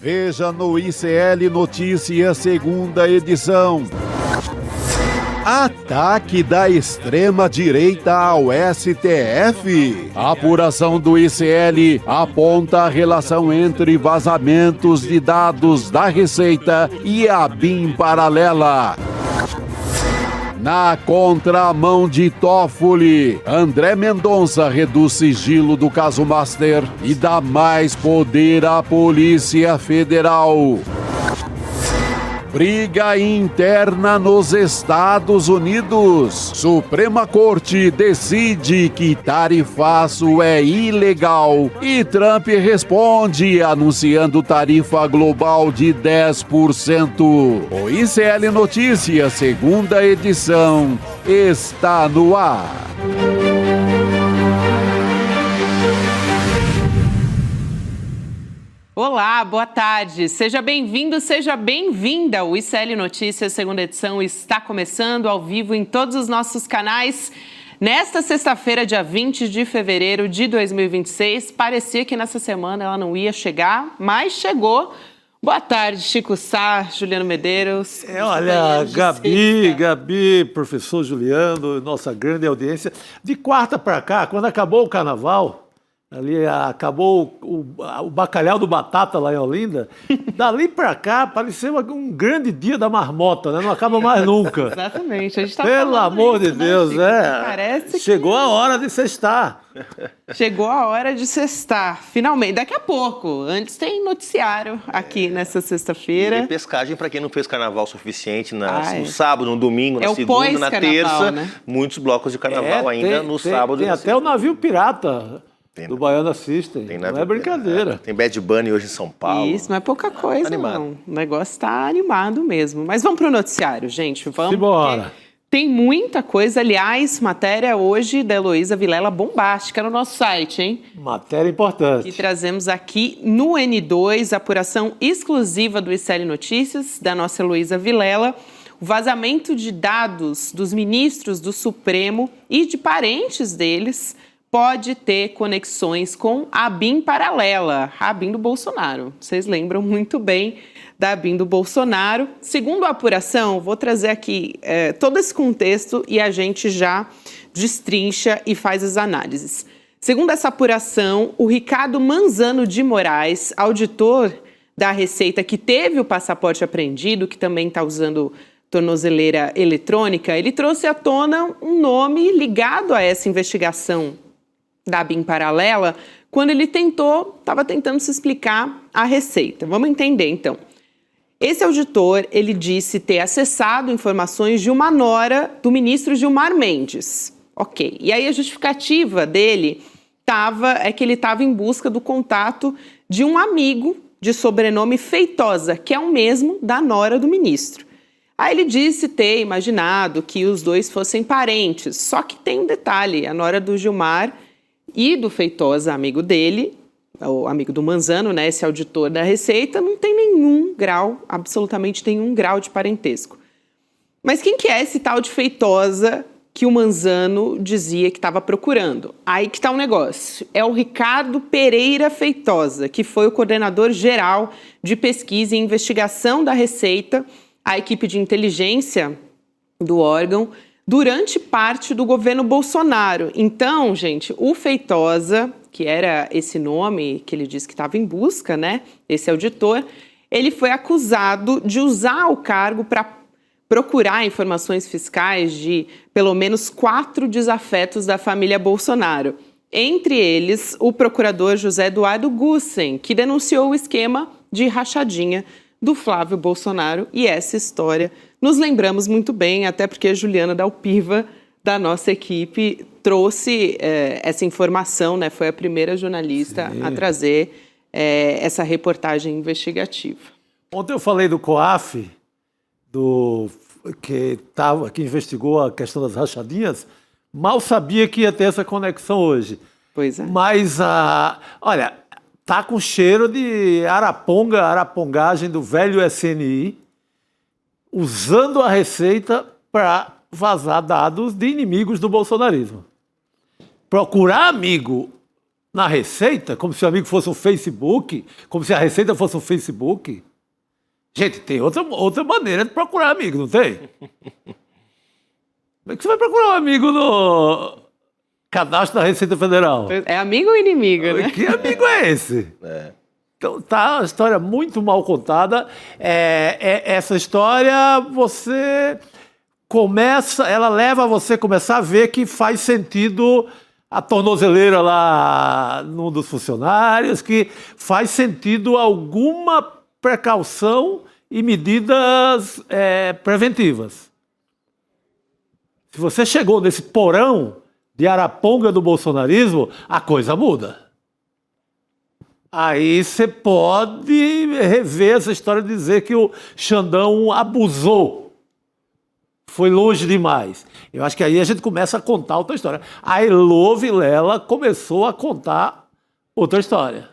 Veja no ICL Notícias, segunda edição. Ataque da extrema-direita ao STF. A apuração do ICL aponta a relação entre vazamentos de dados da Receita e a BIM paralela. Na contramão de Toffoli, André Mendonça reduz sigilo do caso Master e dá mais poder à Polícia Federal. Briga interna nos Estados Unidos. Suprema Corte decide que tarifaço é ilegal e Trump responde anunciando tarifa global de 10%. O ICL Notícias, segunda edição, está no ar. Olá, boa tarde. Seja bem-vindo, seja bem-vinda. O ICL Notícias, segunda edição, está começando ao vivo em todos os nossos canais. Nesta sexta-feira, dia 20 de fevereiro de 2026, parecia que nessa semana ela não ia chegar, mas chegou. Boa tarde, Chico Sá, Juliano Medeiros. Olha, Gabi, professor Juliano, nossa grande audiência. De quarta para cá, quando acabou o carnaval, ali acabou o bacalhau do Batata lá em Olinda, dali para cá pareceu um grande dia da marmota, né? Não acaba mais nunca. Exatamente. A gente tá Pelo amor de Deus, né? Parece chegou a hora de sextar. Chegou a hora de sextar, finalmente. Daqui a pouco. Antes tem noticiário aqui nessa sexta-feira. E pescagem para quem não fez carnaval suficiente no sábado, no domingo, na segunda, na terça. Né? Muitos blocos de carnaval ainda no sábado. Tem até o navio pirata. Do Baiana System, não é brincadeira. Tem Bad Bunny hoje em São Paulo. Isso, não é pouca coisa, não. O negócio está animado mesmo. Mas vamos para o noticiário, gente. Vamos. Simbora. Tem muita coisa. Aliás, matéria hoje da Heloísa Vilela bombástica no nosso site, hein? Matéria importante. Que trazemos aqui no N2, apuração exclusiva do ICL Notícias, da nossa Heloísa Vilela. O vazamento de dados dos ministros do Supremo e de parentes deles pode ter conexões com a BIM paralela, a BIM do Bolsonaro. Vocês lembram muito bem da BIM do Bolsonaro. Segundo a apuração, vou trazer aqui todo esse contexto e a gente já destrincha e faz as análises. Segundo essa apuração, o Ricardo Manzano de Moraes, auditor da Receita, que teve o passaporte apreendido, que também está usando tornozeleira eletrônica, ele trouxe à tona um nome ligado a essa investigação da BIM paralela, quando ele estava tentando se explicar a Receita. Vamos entender, então. Esse auditor, ele disse ter acessado informações de uma nora do ministro Gilmar Mendes. Ok. E aí a justificativa dele é que ele estava em busca do contato de um amigo de sobrenome Feitosa, que é o mesmo da nora do ministro. Aí ele disse ter imaginado que os dois fossem parentes, só que tem um detalhe, a nora do Gilmar e do Feitosa, amigo dele, o amigo do Manzano, né, esse auditor da Receita, não tem nenhum grau, absolutamente nenhum grau de parentesco. Mas quem que é esse tal de Feitosa que o Manzano dizia que estava procurando? Aí que está o negócio. É o Ricardo Pereira Feitosa, que foi o coordenador geral de pesquisa e investigação da Receita, a equipe de inteligência do órgão, durante parte do governo Bolsonaro. Então, gente, o Feitosa, que era esse nome que ele disse que estava em busca, né, esse auditor, ele foi acusado de usar o cargo para procurar informações fiscais de pelo menos 4 desafetos da família Bolsonaro. Entre eles, o procurador José Eduardo Gussen, que denunciou o esquema de rachadinha do Flávio Bolsonaro, e essa história nos lembramos muito bem, até porque a Juliana Dalpiva, da nossa equipe, trouxe essa informação, né? Foi a primeira jornalista a trazer essa reportagem investigativa. Ontem eu falei do COAF, que investigou a questão das rachadinhas, mal sabia que ia ter essa conexão hoje. Pois é. Mas, olha, tá com cheiro de arapongagem do velho SNI, usando a Receita para vazar dados de inimigos do bolsonarismo. Procurar amigo na Receita, como se o amigo fosse um Facebook, como se a Receita fosse um Facebook. Gente, tem outra maneira de procurar amigo, não tem? Como é que você vai procurar um amigo no cadastro da Receita Federal? É amigo ou inimigo, né? Que amigo é esse? Então, tá uma história muito mal contada. Essa história, ela leva você a começar a ver que faz sentido a tornozeleira lá num dos funcionários, que faz sentido alguma precaução e medidas preventivas. Se você chegou nesse porão de Araponga do bolsonarismo, a coisa muda. Aí você pode rever essa história de dizer que o Xandão abusou. Foi longe demais. Eu acho que aí a gente começa a contar outra história. A Elô Vilela começou a contar outra história.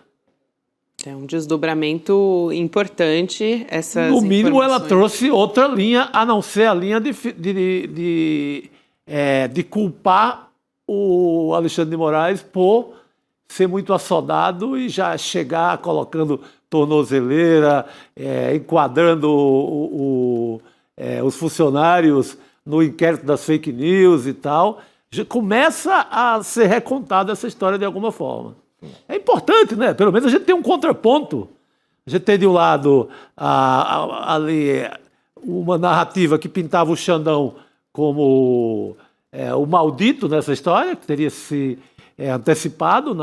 É um desdobramento importante, essas No mínimo, informações. ela trouxe outra linha, a não ser a linha de culpar o Alexandre de Moraes por ser muito assodado e já chegar colocando tornozeleira, enquadrando os funcionários no inquérito das fake news e tal. Já começa a ser recontada essa história de alguma forma. É importante, né? Pelo menos a gente tem um contraponto. A gente tem de um lado ali uma narrativa que pintava o Xandão como o maldito nessa história, que teria se antecipado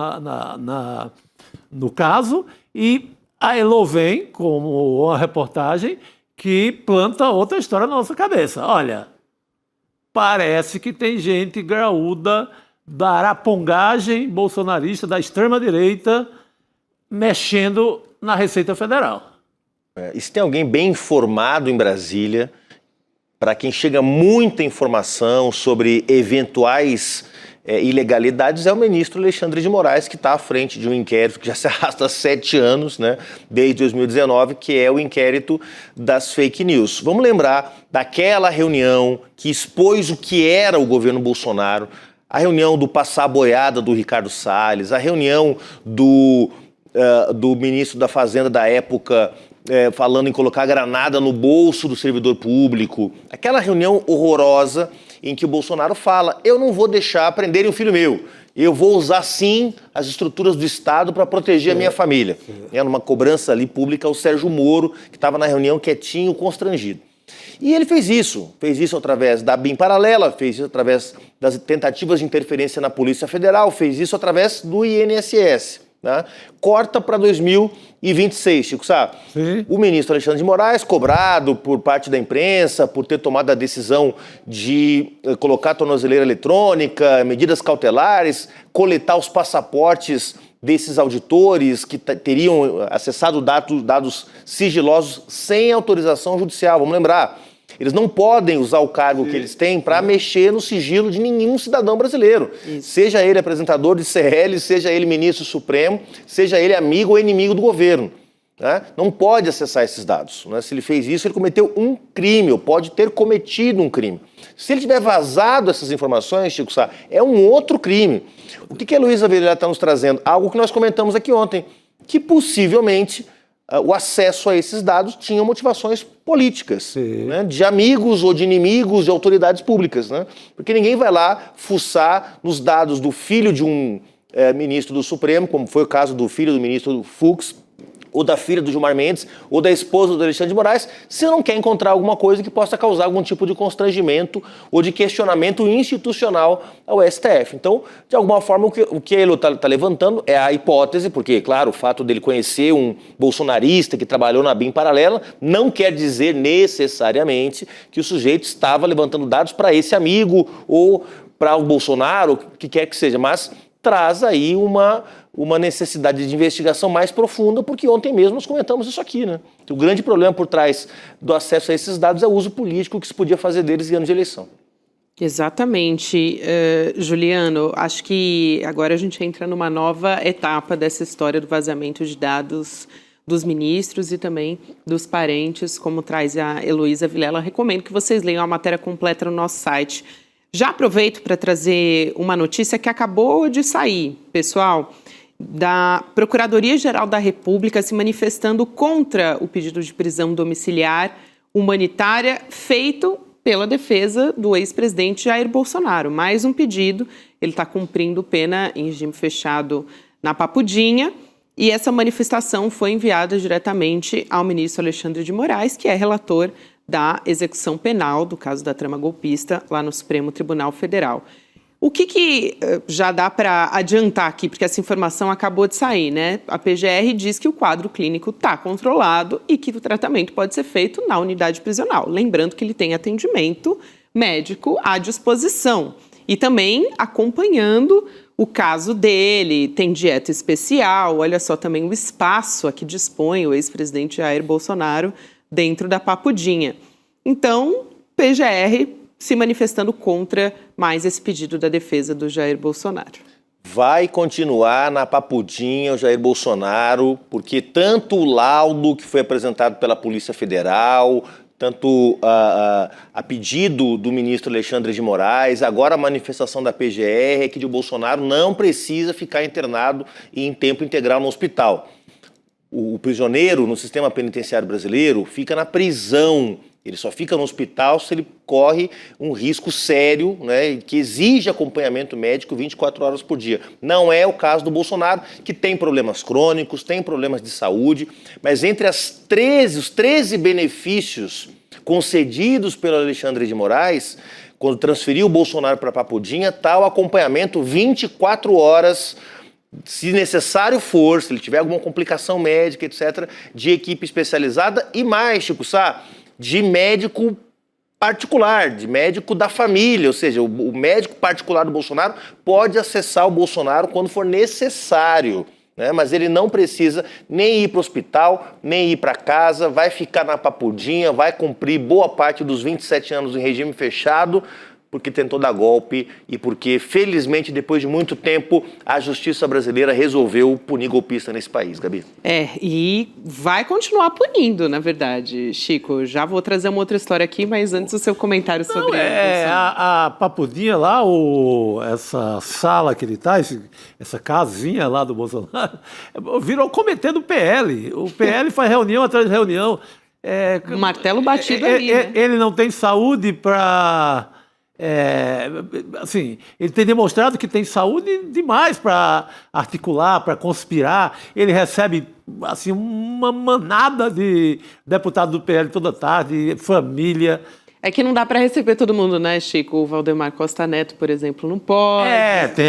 no caso, e a Elô vem como uma reportagem que planta outra história na nossa cabeça. Olha, parece que tem gente graúda da arapongagem bolsonarista, da extrema-direita, mexendo na Receita Federal. E se tem alguém bem informado em Brasília, para quem chega muita informação sobre eventuais ilegalidades, é o ministro Alexandre de Moraes, que está à frente de um inquérito que já se arrasta há 7 anos, né, desde 2019, que é o inquérito das fake news. Vamos lembrar daquela reunião que expôs o que era o governo Bolsonaro, a reunião do passar boiada do Ricardo Salles, a reunião do ministro da Fazenda da época falando em colocar granada no bolso do servidor público. Aquela reunião horrorosa em que o Bolsonaro fala: eu não vou deixar prenderem um filho meu, eu vou usar sim as estruturas do Estado para proteger a minha família. Numa cobrança ali pública ao Sérgio Moro, que estava na reunião quietinho, constrangido. E ele fez isso através da BIM paralela, fez isso através das tentativas de interferência na Polícia Federal, fez isso através do INSS. Né? Corta para 2026, Chico Sá. Sim. O ministro Alexandre de Moraes, cobrado por parte da imprensa por ter tomado a decisão de colocar tornozeleira eletrônica, medidas cautelares, coletar os passaportes desses auditores que teriam acessado dados sigilosos sem autorização judicial. Vamos lembrar, eles não podem usar o cargo que eles têm para mexer no sigilo de nenhum cidadão brasileiro. Isso. Seja ele apresentador de CL, seja ele ministro supremo, seja ele amigo ou inimigo do governo. Né? Não pode acessar esses dados. Né? Se ele fez isso, ele cometeu um crime, ou pode ter cometido um crime. Se ele tiver vazado essas informações, Chico Sá, é um outro crime. O que a Heloísa Vilela está nos trazendo? Algo que nós comentamos aqui ontem, que possivelmente o acesso a esses dados tinha motivações políticas, né, de amigos ou de inimigos de autoridades públicas. Né? Porque ninguém vai lá fuçar nos dados do filho de um ministro do Supremo, como foi o caso do filho do ministro Fux, ou da filha do Gilmar Mendes, ou da esposa do Alexandre de Moraes, se não quer encontrar alguma coisa que possa causar algum tipo de constrangimento ou de questionamento institucional ao STF. Então, de alguma forma, o que ele está levantando é a hipótese, porque, claro, o fato dele conhecer um bolsonarista que trabalhou na BIM paralela não quer dizer necessariamente que o sujeito estava levantando dados para esse amigo ou para o Bolsonaro, o que quer que seja, mas traz aí uma necessidade de investigação mais profunda, porque ontem mesmo nós comentamos isso aqui, né? O grande problema por trás do acesso a esses dados é o uso político que se podia fazer deles em anos de eleição. Exatamente. Juliano, acho que agora a gente entra numa nova etapa dessa história do vazamento de dados dos ministros e também dos parentes, como traz a Heloísa Vilela. Recomendo que vocês leiam a matéria completa no nosso site. Já aproveito para trazer uma notícia que acabou de sair, pessoal. da Procuradoria-Geral da República se manifestando contra o pedido de prisão domiciliar humanitária feito pela defesa do ex-presidente Jair Bolsonaro. Mais um pedido, ele está cumprindo pena em regime fechado na Papudinha, e essa manifestação foi enviada diretamente ao ministro Alexandre de Moraes, que é relator da execução penal do caso da trama golpista lá no Supremo Tribunal Federal. O que já dá para adiantar aqui, porque essa informação acabou de sair, né? A PGR diz que o quadro clínico está controlado e que o tratamento pode ser feito na unidade prisional. Lembrando que ele tem atendimento médico à disposição e também acompanhando o caso dele, tem dieta especial, olha só também o espaço a que dispõe o ex-presidente Jair Bolsonaro dentro da Papudinha. Então, PGR se manifestando contra mais esse pedido da defesa do Jair Bolsonaro. Vai continuar na Papudinha o Jair Bolsonaro, porque tanto o laudo que foi apresentado pela Polícia Federal, tanto a pedido do ministro Alexandre de Moraes, agora a manifestação da PGR é que o Bolsonaro não precisa ficar internado e em tempo integral no hospital. O prisioneiro no sistema penitenciário brasileiro fica na prisão. Ele só fica no hospital se ele corre um risco sério, né, que exige acompanhamento médico 24 horas por dia. Não é o caso do Bolsonaro, que tem problemas crônicos, tem problemas de saúde, mas entre os 13 benefícios concedidos pelo Alexandre de Moraes, quando transferiu o Bolsonaro para Papudinha, está o acompanhamento 24 horas, se necessário for, se ele tiver alguma complicação médica, etc., de equipe especializada e mais, Chico Sá, de médico particular, de médico da família, ou seja, o médico particular do Bolsonaro pode acessar o Bolsonaro quando for necessário, né? Mas ele não precisa nem ir para o hospital, nem ir para casa, vai ficar na Papudinha, vai cumprir boa parte dos 27 anos em regime fechado, porque tentou dar golpe e porque, felizmente, depois de muito tempo, a justiça brasileira resolveu punir golpista nesse país, Gabi. E vai continuar punindo, na verdade, Chico. Já vou trazer uma outra história aqui, mas antes o seu comentário sobre... A Papudinha lá, essa sala que ele está, essa casinha lá do Bolsonaro, virou comitê do PL. O PL faz reunião atrás de reunião. Martelo batido ali, né? Ele não tem saúde para... assim, ele tem demonstrado que tem saúde demais para articular, para conspirar. Ele recebe assim, uma manada de deputados do PL toda tarde, família. É que não dá para receber todo mundo, né, Chico? O Valdemar Costa Neto, por exemplo, não pode. Tem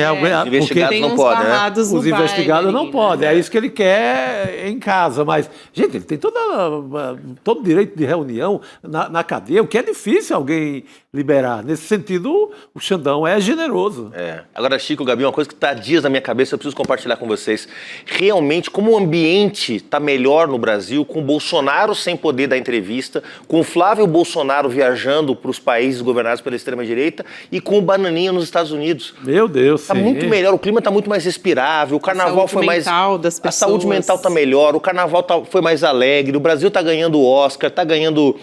investigados porque não podem, né? Os investigados não podem. É isso que ele quer em casa. Mas, gente, ele tem todo direito de reunião na cadeia, o que é difícil alguém liberar. Nesse sentido, o Xandão é generoso. Agora, Chico, Gabi, uma coisa que está há dias na minha cabeça, eu preciso compartilhar com vocês. Realmente, como o ambiente está melhor no Brasil, com o Bolsonaro sem poder dar entrevista, com o Flávio Bolsonaro viajando para os países governados pela extrema-direita e com o Bananinha nos Estados Unidos. Meu Deus, Está muito melhor, o clima está muito mais respirável, o carnaval foi mais... A saúde mental está melhor, o carnaval foi mais alegre, o Brasil está ganhando Oscar, está ganhando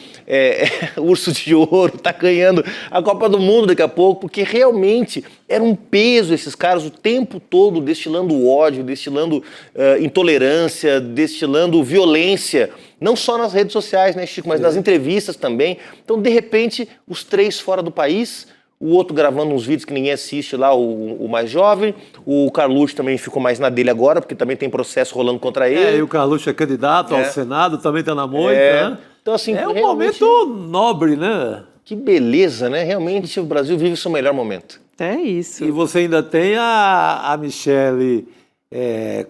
Urso de Ouro, está ganhando a Copa do Mundo daqui a pouco, porque realmente era um peso esses caras o tempo todo destilando ódio, destilando intolerância, destilando violência, não só nas redes sociais, né, Chico, mas nas entrevistas também. Então, de repente, os três fora do país, o outro gravando uns vídeos que ninguém assiste lá, o mais jovem, o Carluxo também ficou mais na dele agora, porque também tem processo rolando contra ele. E o Carluxo é candidato ao Senado, também está na moita, né? Então, assim, um momento nobre, né? Que beleza, né? Realmente o Brasil vive o seu melhor momento. É isso. E você ainda tem a Michele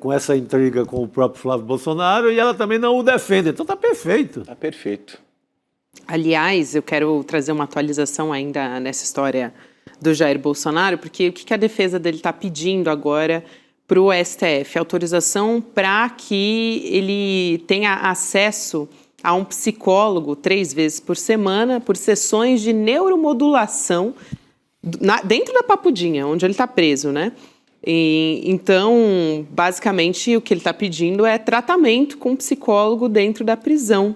com essa intriga com o próprio Flávio Bolsonaro e ela também não o defende. Então tá perfeito. Tá perfeito. Aliás, eu quero trazer uma atualização ainda nessa história do Jair Bolsonaro, porque o que a defesa dele está pedindo agora para o STF? Autorização para que ele tenha acesso a um psicólogo 3 vezes por semana, por sessões de neuromodulação dentro da Papudinha, onde ele está preso, né? Então, basicamente, o que ele está pedindo é tratamento com psicólogo dentro da prisão.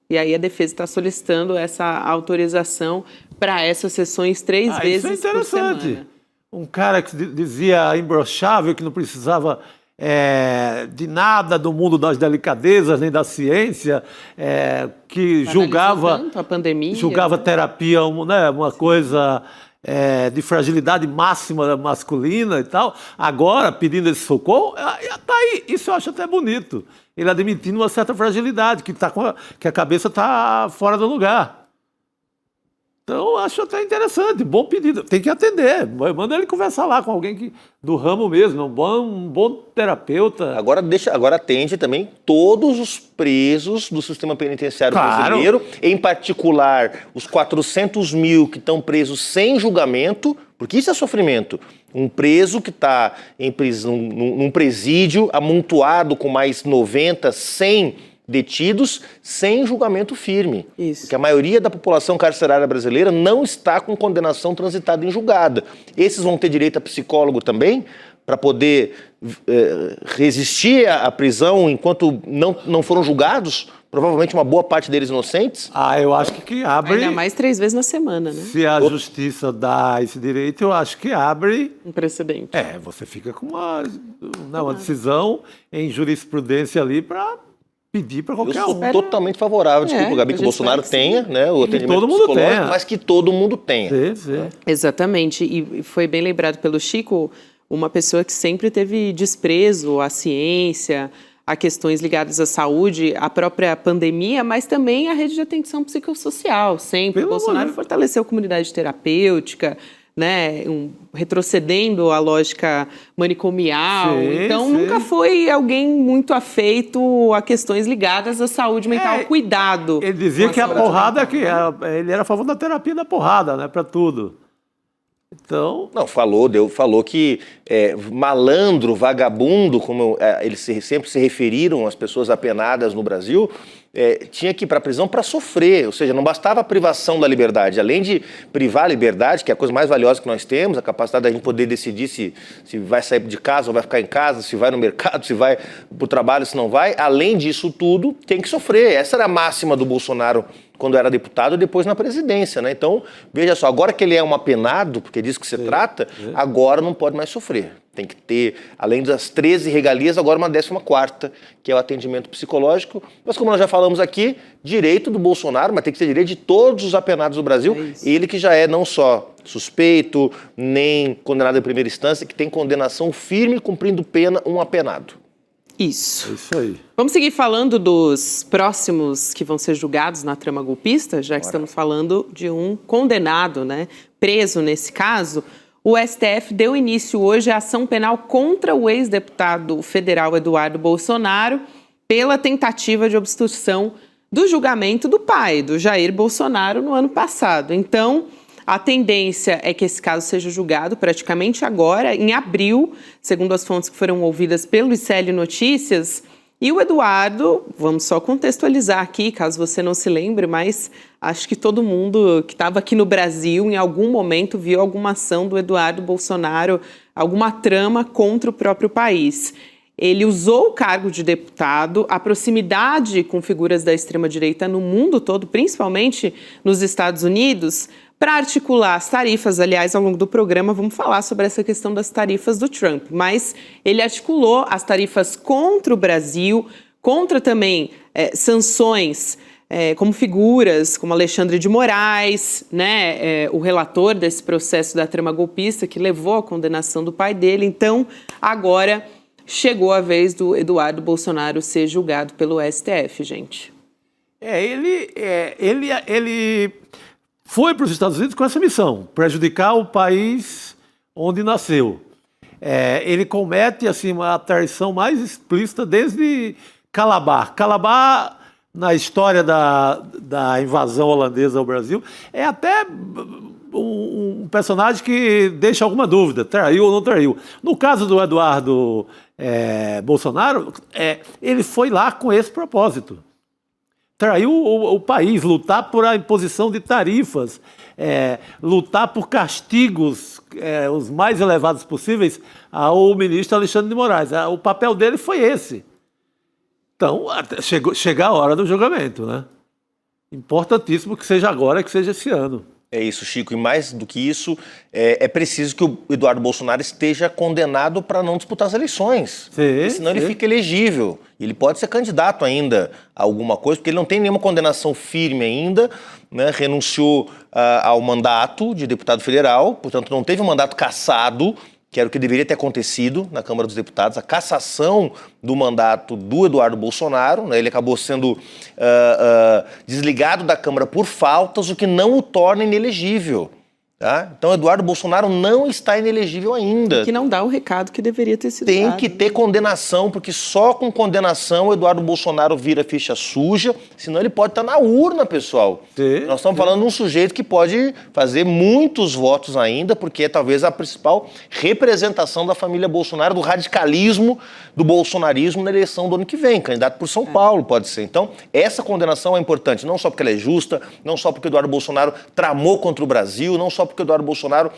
E aí a defesa está solicitando essa autorização para essas sessões 3 vezes isso é interessante. por semana. Um cara que dizia imbrochável, que não precisava de nada do mundo das delicadezas, nem da ciência, que julgava tanto a pandemia, julgava terapia uma coisa de fragilidade máxima masculina e tal. Agora, pedindo esse socorro, tá aí. Isso eu acho até bonito. Ele admitindo uma certa fragilidade, que a cabeça está fora do lugar. Então, acho até interessante, bom pedido. Tem que atender, manda ele conversar lá com alguém do ramo mesmo, um bom terapeuta. Agora atende também todos os presos do sistema penitenciário brasileiro, em particular os 400 mil que estão presos sem julgamento, porque isso é sofrimento. Um preso que está em prisão, num presídio amontoado com mais 90, 100 detidos sem julgamento firme. Isso. Porque a maioria da população carcerária brasileira não está com condenação transitada em julgada. Esses vão ter direito a psicólogo também, para poder resistir à prisão enquanto não foram julgados, provavelmente uma boa parte deles inocentes. Eu acho que abre... Ainda mais 3 vezes na semana, né? Se a justiça dá esse direito, eu acho que abre... Um precedente. Você fica com uma decisão em jurisprudência ali para pedir para qualquer Eu sou um. totalmente favorável, desculpa, Gabi, que o Bolsonaro tenha, né, o atendimento todo mundo psicológico, tenha. mas que todo mundo tenha. Sim. Exatamente, e foi bem lembrado pelo Chico, uma pessoa que sempre teve desprezo à ciência, a questões ligadas à saúde, à própria pandemia, mas também à rede de atenção psicossocial, sempre. O Bolsonaro fortaleceu a comunidade terapêutica, né, retrocedendo a lógica manicomial. Então, nunca foi alguém muito afeito a questões ligadas à saúde mental, cuidado. Ele dizia que a porrada, ele era a favor da terapia da porrada, né, para tudo. Então... Não, falou que malandro, vagabundo, como eles sempre se referiram às pessoas apenadas no Brasil, tinha que ir para a prisão para sofrer, ou seja, não bastava a privação da liberdade. Além de privar a liberdade, que é a coisa mais valiosa que nós temos, a capacidade da gente poder decidir se vai sair de casa ou vai ficar em casa, se vai no mercado, se vai para o trabalho, se não vai, além disso tudo, tem que sofrer. Essa era a máxima do Bolsonaro quando era deputado e depois na presidência, né? Então, veja só, agora que ele é um apenado, porque é disso que se trata, agora não pode mais sofrer. Tem que ter, além das 13 regalias, agora uma 14ª, que é o atendimento psicológico. Mas como nós já falamos aqui, direito do Bolsonaro, mas tem que ser direito de todos os apenados do Brasil. Ele que já é não só suspeito, nem condenado em primeira instância, que tem condenação firme cumprindo pena, um apenado. Isso. É isso aí. Vamos seguir falando dos próximos que vão ser julgados na trama golpista, já que estamos falando de um condenado, né, preso nesse caso. O STF deu início hoje à ação penal contra o ex-deputado federal Eduardo Bolsonaro pela tentativa de obstrução do julgamento do pai, do Jair Bolsonaro, no ano passado. Então, a tendência é que esse caso seja julgado praticamente agora, em abril, segundo as fontes que foram ouvidas pelo ICL Notícias. E o Eduardo, vamos só contextualizar aqui, caso você não se lembre, mas acho que todo mundo que estava aqui no Brasil, em algum momento, viu alguma ação do Eduardo Bolsonaro, alguma trama contra o próprio país. Ele usou o cargo de deputado, a proximidade com figuras da extrema-direita no mundo todo, principalmente nos Estados Unidos, para articular as tarifas. Aliás, ao longo do programa vamos falar sobre essa questão das tarifas do Trump, mas ele articulou as tarifas contra o Brasil, contra também sanções como figuras como Alexandre de Moraes, né, o relator desse processo da trama golpista que levou à condenação do pai dele. Então, agora chegou a vez do Eduardo Bolsonaro ser julgado pelo STF, gente. Ele foi para os Estados Unidos com essa missão, prejudicar o país onde nasceu. Ele comete assim, uma traição mais explícita desde Calabar. Calabar, na história da invasão holandesa ao Brasil, é até um personagem que deixa alguma dúvida, traiu ou não traiu. No caso do Eduardo Bolsonaro, ele foi lá com esse propósito. Traiu o país, lutar por a imposição de tarifas, lutar por castigos os mais elevados possíveis ao ministro Alexandre de Moraes. O papel dele foi esse. Então, chega a hora do julgamento, né? Importantíssimo que seja agora, que seja esse ano. É isso, Chico. E mais do que isso, é preciso que o Eduardo Bolsonaro esteja condenado para não disputar as eleições. Senão ele fica elegível. Ele pode ser candidato ainda a alguma coisa, porque ele não tem nenhuma condenação firme ainda, né? Renunciou ao mandato de deputado federal, portanto não teve um mandato cassado, que era o que deveria ter acontecido na Câmara dos Deputados, a cassação do mandato do Eduardo Bolsonaro, né? Ele acabou sendo desligado da Câmara por faltas, o que não o torna inelegível. Tá? Então, Eduardo Bolsonaro não está inelegível ainda. E que não dá o recado que deveria ter sido Tem dado. que ter condenação, porque só com condenação o Eduardo Bolsonaro vira ficha suja, senão ele pode estar na urna, pessoal. Nós estamos falando de um sujeito que pode fazer muitos votos ainda, porque é talvez a principal representação da família Bolsonaro, do radicalismo do bolsonarismo na eleição do ano que vem, candidato por São Paulo, pode ser. Então, essa condenação é importante, não só porque ela é justa, não só porque o Eduardo Bolsonaro tramou contra o Brasil, não só porque o Eduardo Bolsonaro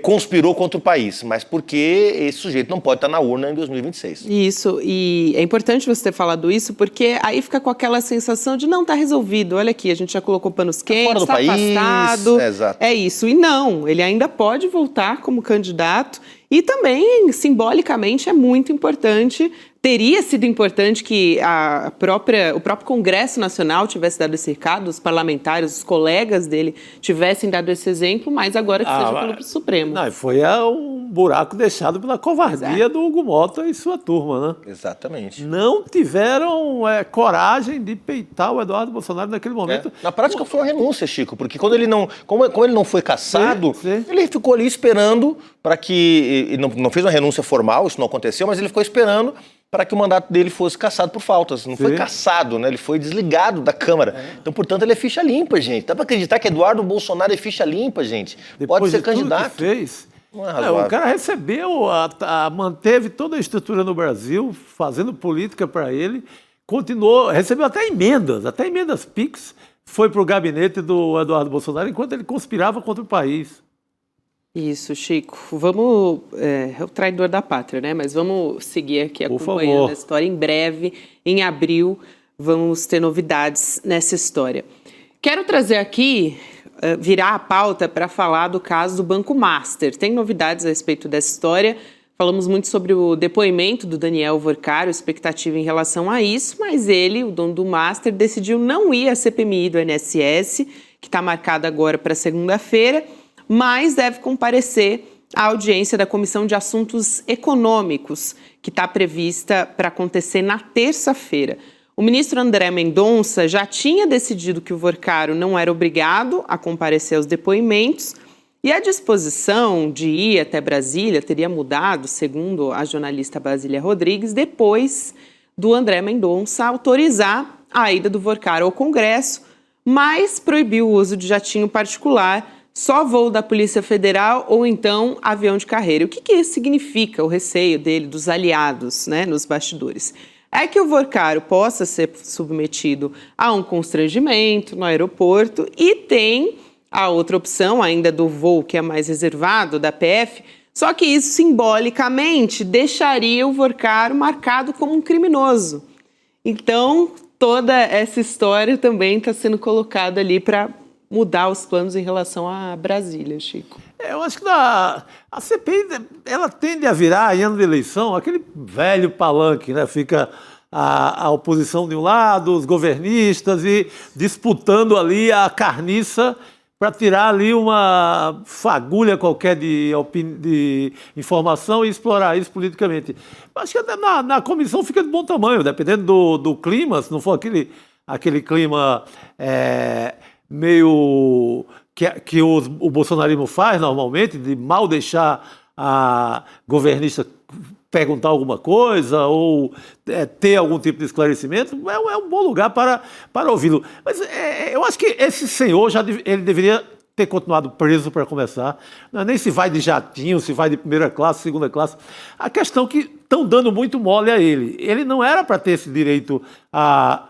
conspirou contra o país, mas porque esse sujeito não pode estar na urna em 2026. Isso, e é importante você ter falado isso, porque aí fica com aquela sensação de não, tá resolvido, olha aqui, a gente já colocou panos quentes, está afastado, exato. É isso. E não, ele ainda pode voltar como candidato e também, simbolicamente, é muito importante. Teria sido importante que o próprio Congresso Nacional tivesse dado esse recado, os parlamentares, os colegas dele tivessem dado esse exemplo, mas agora que seja pelo Supremo. Não, foi um buraco deixado pela covardia do Hugo Mota e sua turma, né? Exatamente. Não tiveram coragem de peitar o Eduardo Bolsonaro naquele momento. Na prática foi uma renúncia, Chico, porque quando ele não, como ele não foi cassado, ele ficou ali esperando para que... Ele não fez uma renúncia formal, isso não aconteceu, mas ele ficou esperando para que o mandato dele fosse cassado por faltas. Não foi cassado, né? Ele foi desligado da Câmara. Então, portanto, ele é ficha limpa, gente. Dá para acreditar que Eduardo Bolsonaro é ficha limpa, gente. Depois pode ser de tudo candidato. Que fez. Não é razoável. O cara recebeu, manteve toda a estrutura no Brasil, fazendo política para ele, continuou, recebeu até emendas PIX, foi para o gabinete do Eduardo Bolsonaro enquanto ele conspirava contra o país. Isso, Chico. Vamos... É o traidor da pátria, né? Mas vamos seguir aqui acompanhando a história. Em breve, em abril, vamos ter novidades nessa história. Quero trazer aqui, virar a pauta para falar do caso do Banco Master. Tem novidades a respeito dessa história. Falamos muito sobre o depoimento do Daniel Vorcaro, expectativa em relação a isso, mas ele, o dono do Master, decidiu não ir à CPMI do INSS, que está marcada agora para segunda-feira, mas deve comparecer à audiência da Comissão de Assuntos Econômicos, que está prevista para acontecer na terça-feira. O ministro André Mendonça já tinha decidido que o Vorcaro não era obrigado a comparecer aos depoimentos e a disposição de ir até Brasília teria mudado, segundo a jornalista Basília Rodrigues, depois do André Mendonça autorizar a ida do Vorcaro ao Congresso, mas proibiu o uso de jatinho particular, só voo da Polícia Federal ou então avião de carreira. O que isso significa, o receio dele, dos aliados, né, nos bastidores? É que o Vorcaro possa ser submetido a um constrangimento no aeroporto e tem a outra opção ainda do voo que é mais reservado, da PF, só que isso simbolicamente deixaria o Vorcaro marcado como um criminoso. Então, toda essa história também está sendo colocada ali para mudar os planos em relação a Brasília, Chico. Eu acho que a CPI, ela tende a virar, em ano de eleição, aquele velho palanque, né? Fica a oposição de um lado, os governistas, e disputando ali a carniça para tirar ali uma fagulha qualquer de informação e explorar isso politicamente. Eu acho que na comissão fica de bom tamanho, dependendo do clima, se não for aquele clima meio que o bolsonarismo faz normalmente, de mal deixar a governista perguntar alguma coisa ou ter algum tipo de esclarecimento, é um bom lugar para ouvi-lo. Mas eu acho que esse senhor ele deveria ter continuado preso para começar. Não é nem se vai de jatinho, se vai de primeira classe, segunda classe. A questão é que estão dando muito mole a ele. Ele não era para ter esse direito a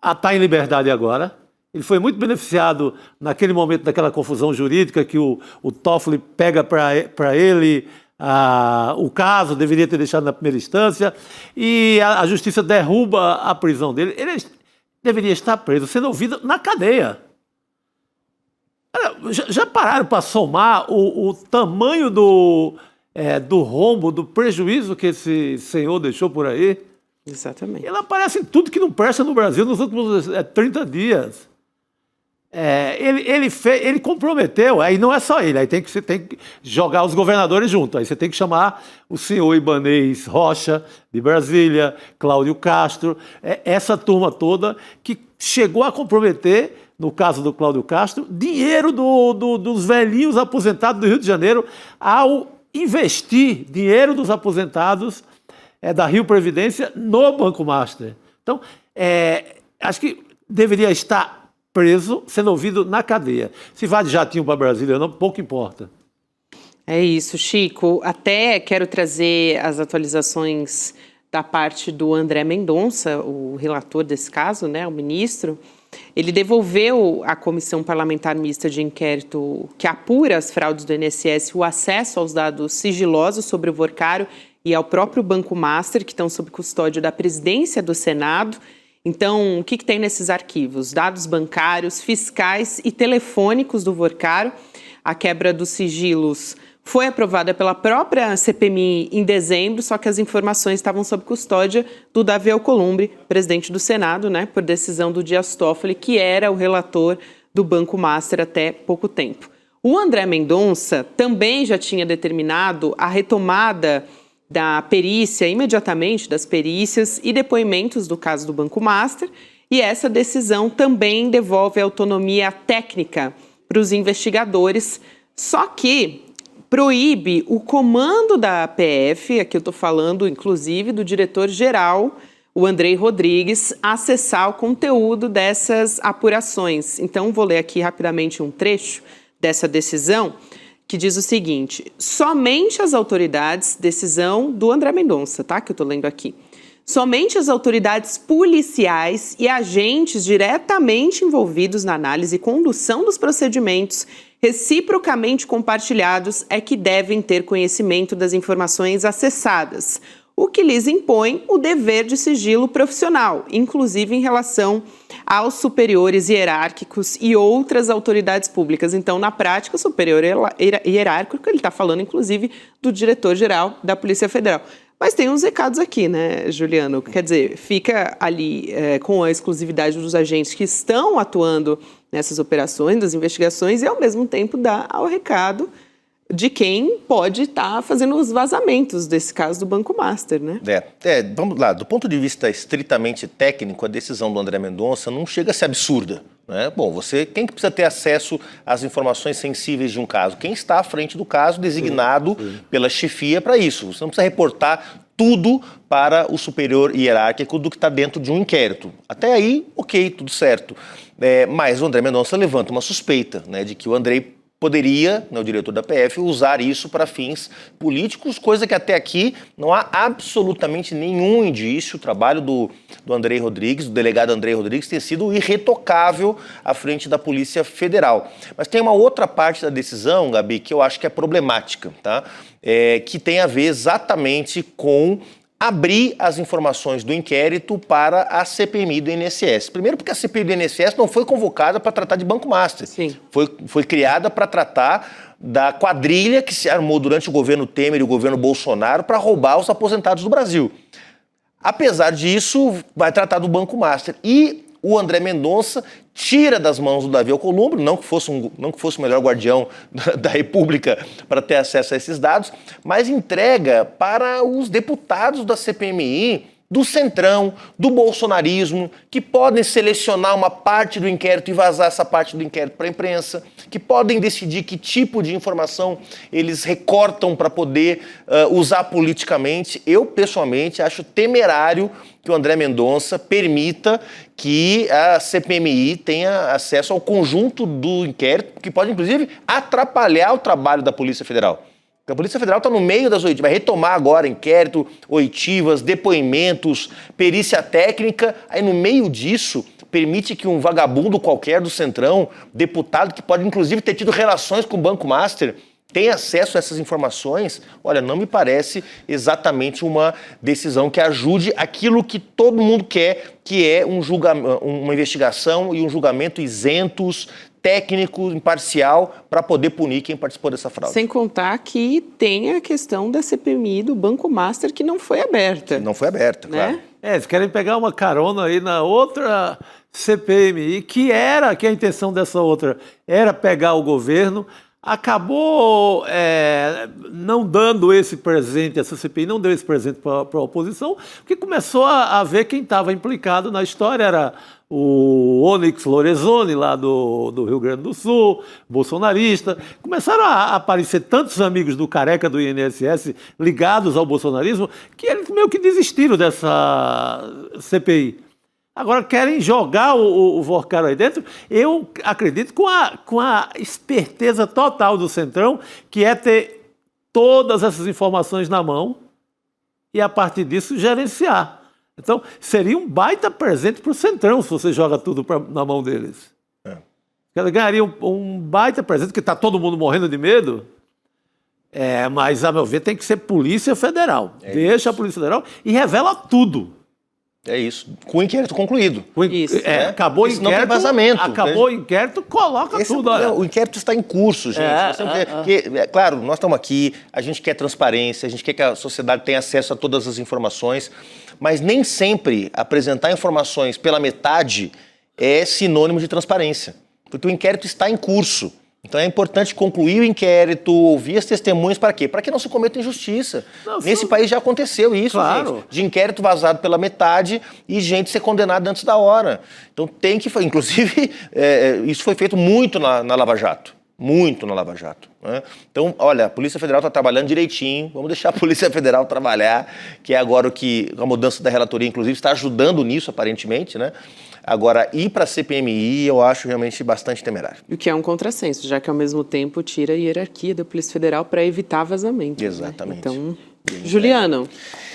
estar em liberdade agora. Ele foi muito beneficiado naquele momento daquela confusão jurídica que o Toffoli pega para ele o caso, deveria ter deixado na primeira instância, e a justiça derruba a prisão dele. Ele deveria estar preso, sendo ouvido na cadeia. Olha, já pararam para somar o tamanho do rombo, do prejuízo que esse senhor deixou por aí? Exatamente. Ele aparece em tudo que não presta no Brasil nos últimos 30 dias. Ele comprometeu, aí não é só ele, aí você tem que jogar os governadores junto, aí você tem que chamar o senhor Ibanez Rocha, de Brasília, Cláudio Castro, essa turma toda que chegou a comprometer, no caso do Cláudio Castro, dinheiro dos velhinhos aposentados do Rio de Janeiro ao investir dinheiro dos aposentados da Rio Previdência no Banco Master. Então, acho que deveria estar preso, sendo ouvido na cadeia. Se vai de jatinho para Brasília, não, pouco importa. É isso, Chico. Até quero trazer as atualizações da parte do André Mendonça, o relator desse caso, né, o ministro. Ele devolveu à Comissão Parlamentar Mista de Inquérito que apura as fraudes do INSS o acesso aos dados sigilosos sobre o Workário e ao próprio Banco Master, que estão sob custódia da presidência do Senado. Então, o que tem nesses arquivos? Dados bancários, fiscais e telefônicos do Workário. A quebra dos sigilos foi aprovada pela própria CPMI em dezembro, só que as informações estavam sob custódia do Davi Alcolumbre, presidente do Senado, né, por decisão do Dias Toffoli, que era o relator do Banco Master até pouco tempo. O André Mendonça também já tinha determinado a retomada da perícia, imediatamente das perícias e depoimentos do caso do Banco Master, e essa decisão também devolve autonomia técnica para os investigadores, só que proíbe o comando da PF, aqui eu estou falando inclusive do diretor-geral, o Andrei Rodrigues, acessar o conteúdo dessas apurações. Então, vou ler aqui rapidamente um trecho dessa decisão, que diz o seguinte: somente as autoridades, decisão do André Mendonça, tá? Que eu estou lendo aqui. Somente as autoridades policiais e agentes diretamente envolvidos na análise e condução dos procedimentos reciprocamente compartilhados é que devem ter conhecimento das informações acessadas, o que lhes impõe o dever de sigilo profissional, inclusive em relação aos superiores hierárquicos e outras autoridades públicas. Então, na prática, o superior hierárquico, ele está falando, inclusive, do diretor-geral da Polícia Federal. Mas tem uns recados aqui, né, Juliano? Quer dizer, fica ali com a exclusividade dos agentes que estão atuando nessas operações, das investigações, e, ao mesmo tempo, dá ao recado de quem pode estar fazendo os vazamentos desse caso do Banco Master, né? Vamos lá, do ponto de vista estritamente técnico, a decisão do André Mendonça não chega a ser absurda, né? Bom, quem que precisa ter acesso às informações sensíveis de um caso? Quem está à frente do caso, designado pela chefia para isso. Você não precisa reportar tudo para o superior hierárquico do que está dentro de um inquérito. Até aí, ok, tudo certo. Mas o André Mendonça levanta uma suspeita, né, de que o Andrei poderia, né, o diretor da PF, usar isso para fins políticos, coisa que até aqui não há absolutamente nenhum indício. O trabalho do Andrei Rodrigues, do delegado Andrei Rodrigues, tem sido irretocável à frente da Polícia Federal. Mas tem uma outra parte da decisão, Gabi, que eu acho que é problemática, tá? Que tem a ver exatamente com abrir as informações do inquérito para a CPMI do INSS. Primeiro porque a CPMI do INSS não foi convocada para tratar de Banco Master. Sim. Foi criada para tratar da quadrilha que se armou durante o governo Temer e o governo Bolsonaro para roubar os aposentados do Brasil. Apesar disso, vai tratar do Banco Master. E o André Mendonça tira das mãos do Davi Alcolumbre, não que fosse o melhor guardião da República para ter acesso a esses dados, mas entrega para os deputados da CPMI, do Centrão, do bolsonarismo, que podem selecionar uma parte do inquérito e vazar essa parte do inquérito para a imprensa, que podem decidir que tipo de informação eles recortam para poder usar politicamente. Eu, pessoalmente, acho temerário que o André Mendonça permita que a CPMI tenha acesso ao conjunto do inquérito, que pode, inclusive, atrapalhar o trabalho da Polícia Federal. A Polícia Federal está no meio das oitivas, vai retomar agora inquérito, oitivas, depoimentos, perícia técnica. Aí no meio disso, permite que um vagabundo qualquer do Centrão, deputado que pode inclusive ter tido relações com o Banco Master, tenha acesso a essas informações. Olha, não me parece exatamente uma decisão que ajude aquilo que todo mundo quer, que é uma investigação e um julgamento isentos, técnico, imparcial, para poder punir quem participou dessa fraude. Sem contar que tem a questão da CPMI do Banco Master que não foi aberta. Não foi aberta, né? claro. Eles querem pegar uma carona aí na outra CPMI, que a intenção dessa outra era pegar o governo, acabou não dando esse presente, essa CPI não deu esse presente para a oposição, porque começou a ver quem estava implicado na história, era o Onyx Lorenzoni, lá do Rio Grande do Sul, bolsonarista. Começaram a aparecer tantos amigos do careca do INSS ligados ao bolsonarismo, que eles meio que desistiram dessa CPI. Agora querem jogar o Vorcaro aí dentro. Eu acredito com a esperteza total do Centrão, que é ter todas essas informações na mão e, a partir disso, gerenciar. Então, seria um baita presente para o Centrão se você joga tudo na mão deles. Ela ganharia um baita presente, que está todo mundo morrendo de medo. Mas, a meu ver, tem que ser Polícia Federal. Deixa a Polícia Federal e revela tudo. É isso. Com o inquérito concluído. Isso. Acabou o inquérito. Não tem vazamento. Acabou o inquérito, coloca tudo. Olha. O inquérito está em curso, gente. Claro, nós estamos aqui, a gente quer transparência, a gente quer que a sociedade tenha acesso a todas as informações, mas nem sempre apresentar informações pela metade é sinônimo de transparência, porque o inquérito está em curso. Então é importante concluir o inquérito, ouvir as testemunhas, para quê? Para que não se cometa injustiça. Nesse país já aconteceu isso, claro. Gente, de inquérito vazado pela metade e gente ser condenada antes da hora. Então tem que... Inclusive, isso foi feito muito na Lava Jato. Muito na Lava Jato. Né? Então, olha, a Polícia Federal está trabalhando direitinho, vamos deixar a Polícia Federal trabalhar, que é agora o que a mudança da relatoria, inclusive, está ajudando nisso, aparentemente, né? Agora, ir para a CPMI eu acho realmente bastante temerário. O que é um contrassenso, já que ao mesmo tempo tira a hierarquia da Polícia Federal para evitar vazamento. Exatamente. Né? Então, Juliano,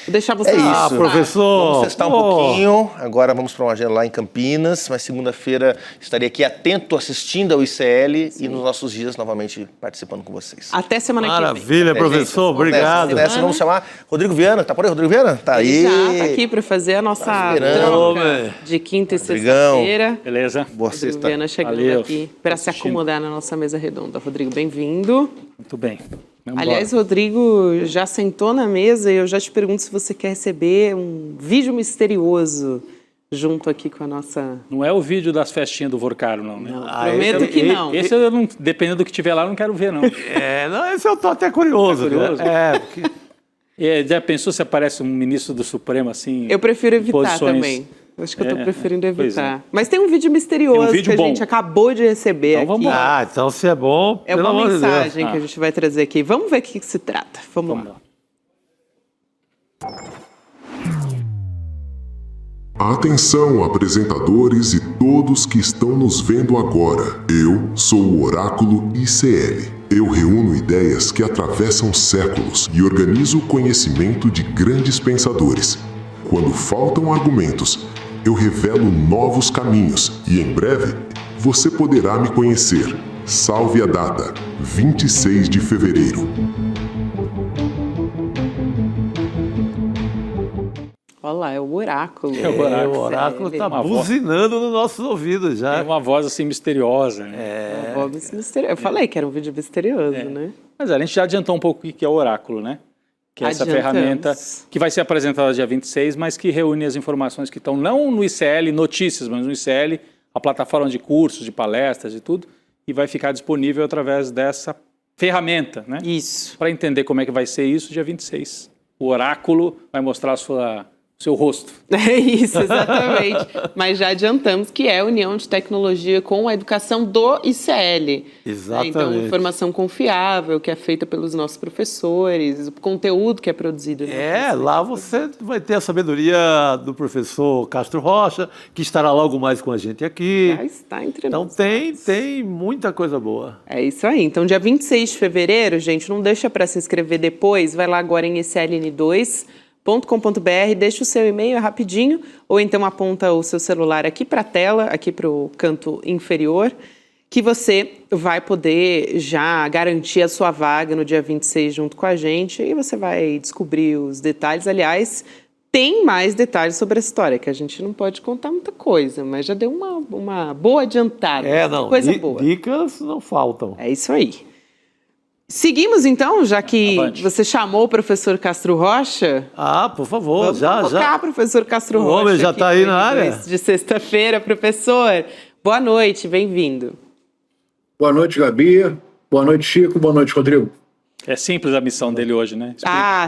vou deixar você... professor! Vamos testar um pouquinho, agora vamos para uma agenda lá em Campinas, mas segunda-feira estarei aqui atento, assistindo ao ICL e nos nossos dias novamente participando com vocês. Até semana que vem. Maravilha, professor, gente, obrigado. Vamos chamar Rodrigo Viana, tá por aí, Rodrigo Viana? Tá aí. Ele já tá aqui para fazer a nossa troca de quinta e sexta-feira. Beleza? Boa Rodrigo sexta. Viana chegando aqui para se acomodar na nossa mesa redonda. Rodrigo, bem-vindo. Muito bem. Aliás, Rodrigo já sentou na mesa e eu já te pergunto se você quer receber um vídeo misterioso junto aqui com a nossa... Não é o vídeo das festinhas do Vorcaro, não, né? Não, prometo que não. Esse eu não, dependendo do que tiver lá, eu não quero ver, não. Esse eu tô até curioso. Curioso? Porque... Já pensou se aparece um ministro do Supremo assim? Eu prefiro evitar posições... também. Acho que eu tô preferindo pois evitar. Mas tem um vídeo misterioso que a gente acabou de receber então, aqui. Vamos lá. então se é bom, é uma mensagem que a gente vai trazer aqui. Vamos ver o que se trata. Vamos lá. Atenção, apresentadores e todos que estão nos vendo agora. Eu sou o Oráculo ICL. Eu reúno ideias que atravessam séculos e organizo o conhecimento de grandes pensadores. Quando faltam argumentos, eu revelo novos caminhos e, em breve, você poderá me conhecer. Salve a data, 26 de fevereiro. Olha lá, é o oráculo. O oráculo está buzinando nos nossos ouvidos já. É uma voz assim misteriosa. Né? Uma voz misteriosa. Eu falei que era um vídeo misterioso, né? Mas a gente já adiantou um pouco o que é o oráculo, né? Que é essa ferramenta que vai ser apresentada dia 26, mas que reúne as informações que estão não no ICL Notícias, mas no ICL, a plataforma de cursos, de palestras e tudo, e vai ficar disponível através dessa ferramenta, né? Isso. Para entender como é que vai ser isso, dia 26. O oráculo vai mostrar o seu rosto. É isso, exatamente. Mas já adiantamos que é a união de tecnologia com a educação do ICL. Exatamente. Então, informação confiável, que é feita pelos nossos professores, o conteúdo que é produzido. Lá você vai ter a sabedoria do professor Castro Rocha, que estará logo mais com a gente aqui. Já está entre nós. Então tem muita coisa boa. É isso aí. Então, dia 26 de fevereiro, gente, não deixa para se inscrever depois, vai lá agora em icln2.com.br, deixa o seu e-mail rapidinho, ou então aponta o seu celular aqui para a tela, aqui para o canto inferior, que você vai poder já garantir a sua vaga no dia 26 junto com a gente, e você vai descobrir os detalhes. Aliás, tem mais detalhes sobre a história, que a gente não pode contar muita coisa, mas já deu uma boa adiantada. Coisa boa. Dicas não faltam. É isso aí. Seguimos então, já que você chamou o professor Castro Rocha. Por favor, Vamos colocar, professor Castro Rocha. O homem já está aí na área. De sexta-feira, professor. Boa noite, bem-vindo. Boa noite, Gabi. Boa noite, Chico. Boa noite, Rodrigo. É simples a missão dele hoje, né?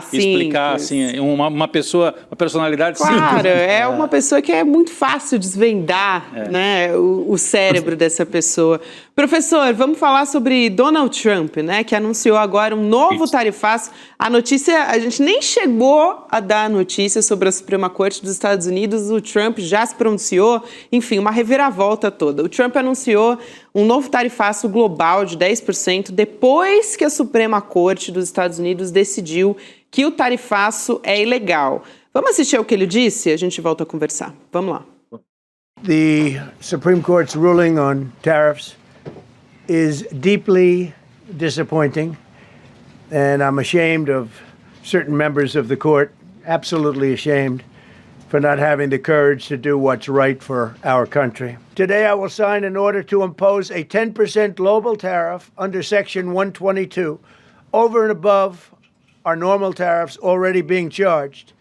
Sim. Explicar, assim, uma personalidade simples. Claro, é uma pessoa que é muito fácil desvendar, né, o cérebro dessa pessoa. Professor, vamos falar sobre Donald Trump, né, que anunciou agora um novo tarifaço. A notícia, a gente nem chegou a dar a notícia sobre a Suprema Corte dos Estados Unidos, o Trump já se pronunciou, enfim, uma reviravolta toda. O Trump anunciou um novo tarifaço global de 10% depois que a Suprema Corte dos Estados Unidos decidiu que o tarifaço é ilegal. Vamos assistir ao que ele disse? A gente volta a conversar. Vamos lá. The Supreme Court's ruling on tariffs is deeply disappointing, and I'm ashamed of certain members of the court, absolutely ashamed, for not having the courage to do what's right for our country. Today I will sign an order to impose a 10% global tariff under Section 122, over and above our normal tariffs already being charged.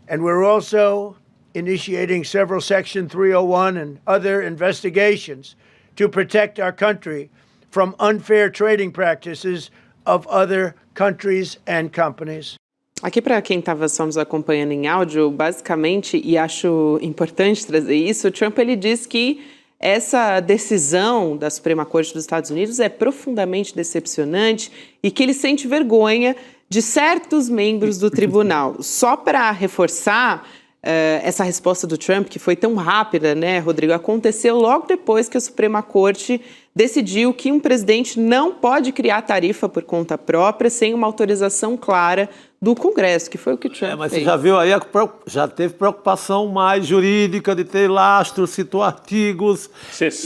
And we're also initiating several Section 301 and other investigations to protect our country from unfair trading practices of other countries and companies. Aqui, para quem estava só nos acompanhando em áudio, basicamente, e acho importante trazer isso, o Trump ele diz que essa decisão da Suprema Corte dos Estados Unidos é profundamente decepcionante e que ele sente vergonha de certos membros do tribunal. Só para reforçar essa resposta do Trump, que foi tão rápida, né, Rodrigo, aconteceu logo depois que a Suprema Corte decidiu que um presidente não pode criar tarifa por conta própria sem uma autorização clara do Congresso, que foi o que o Trump mas fez. você já viu aí, já teve preocupação mais jurídica de ter lastro, citou artigos.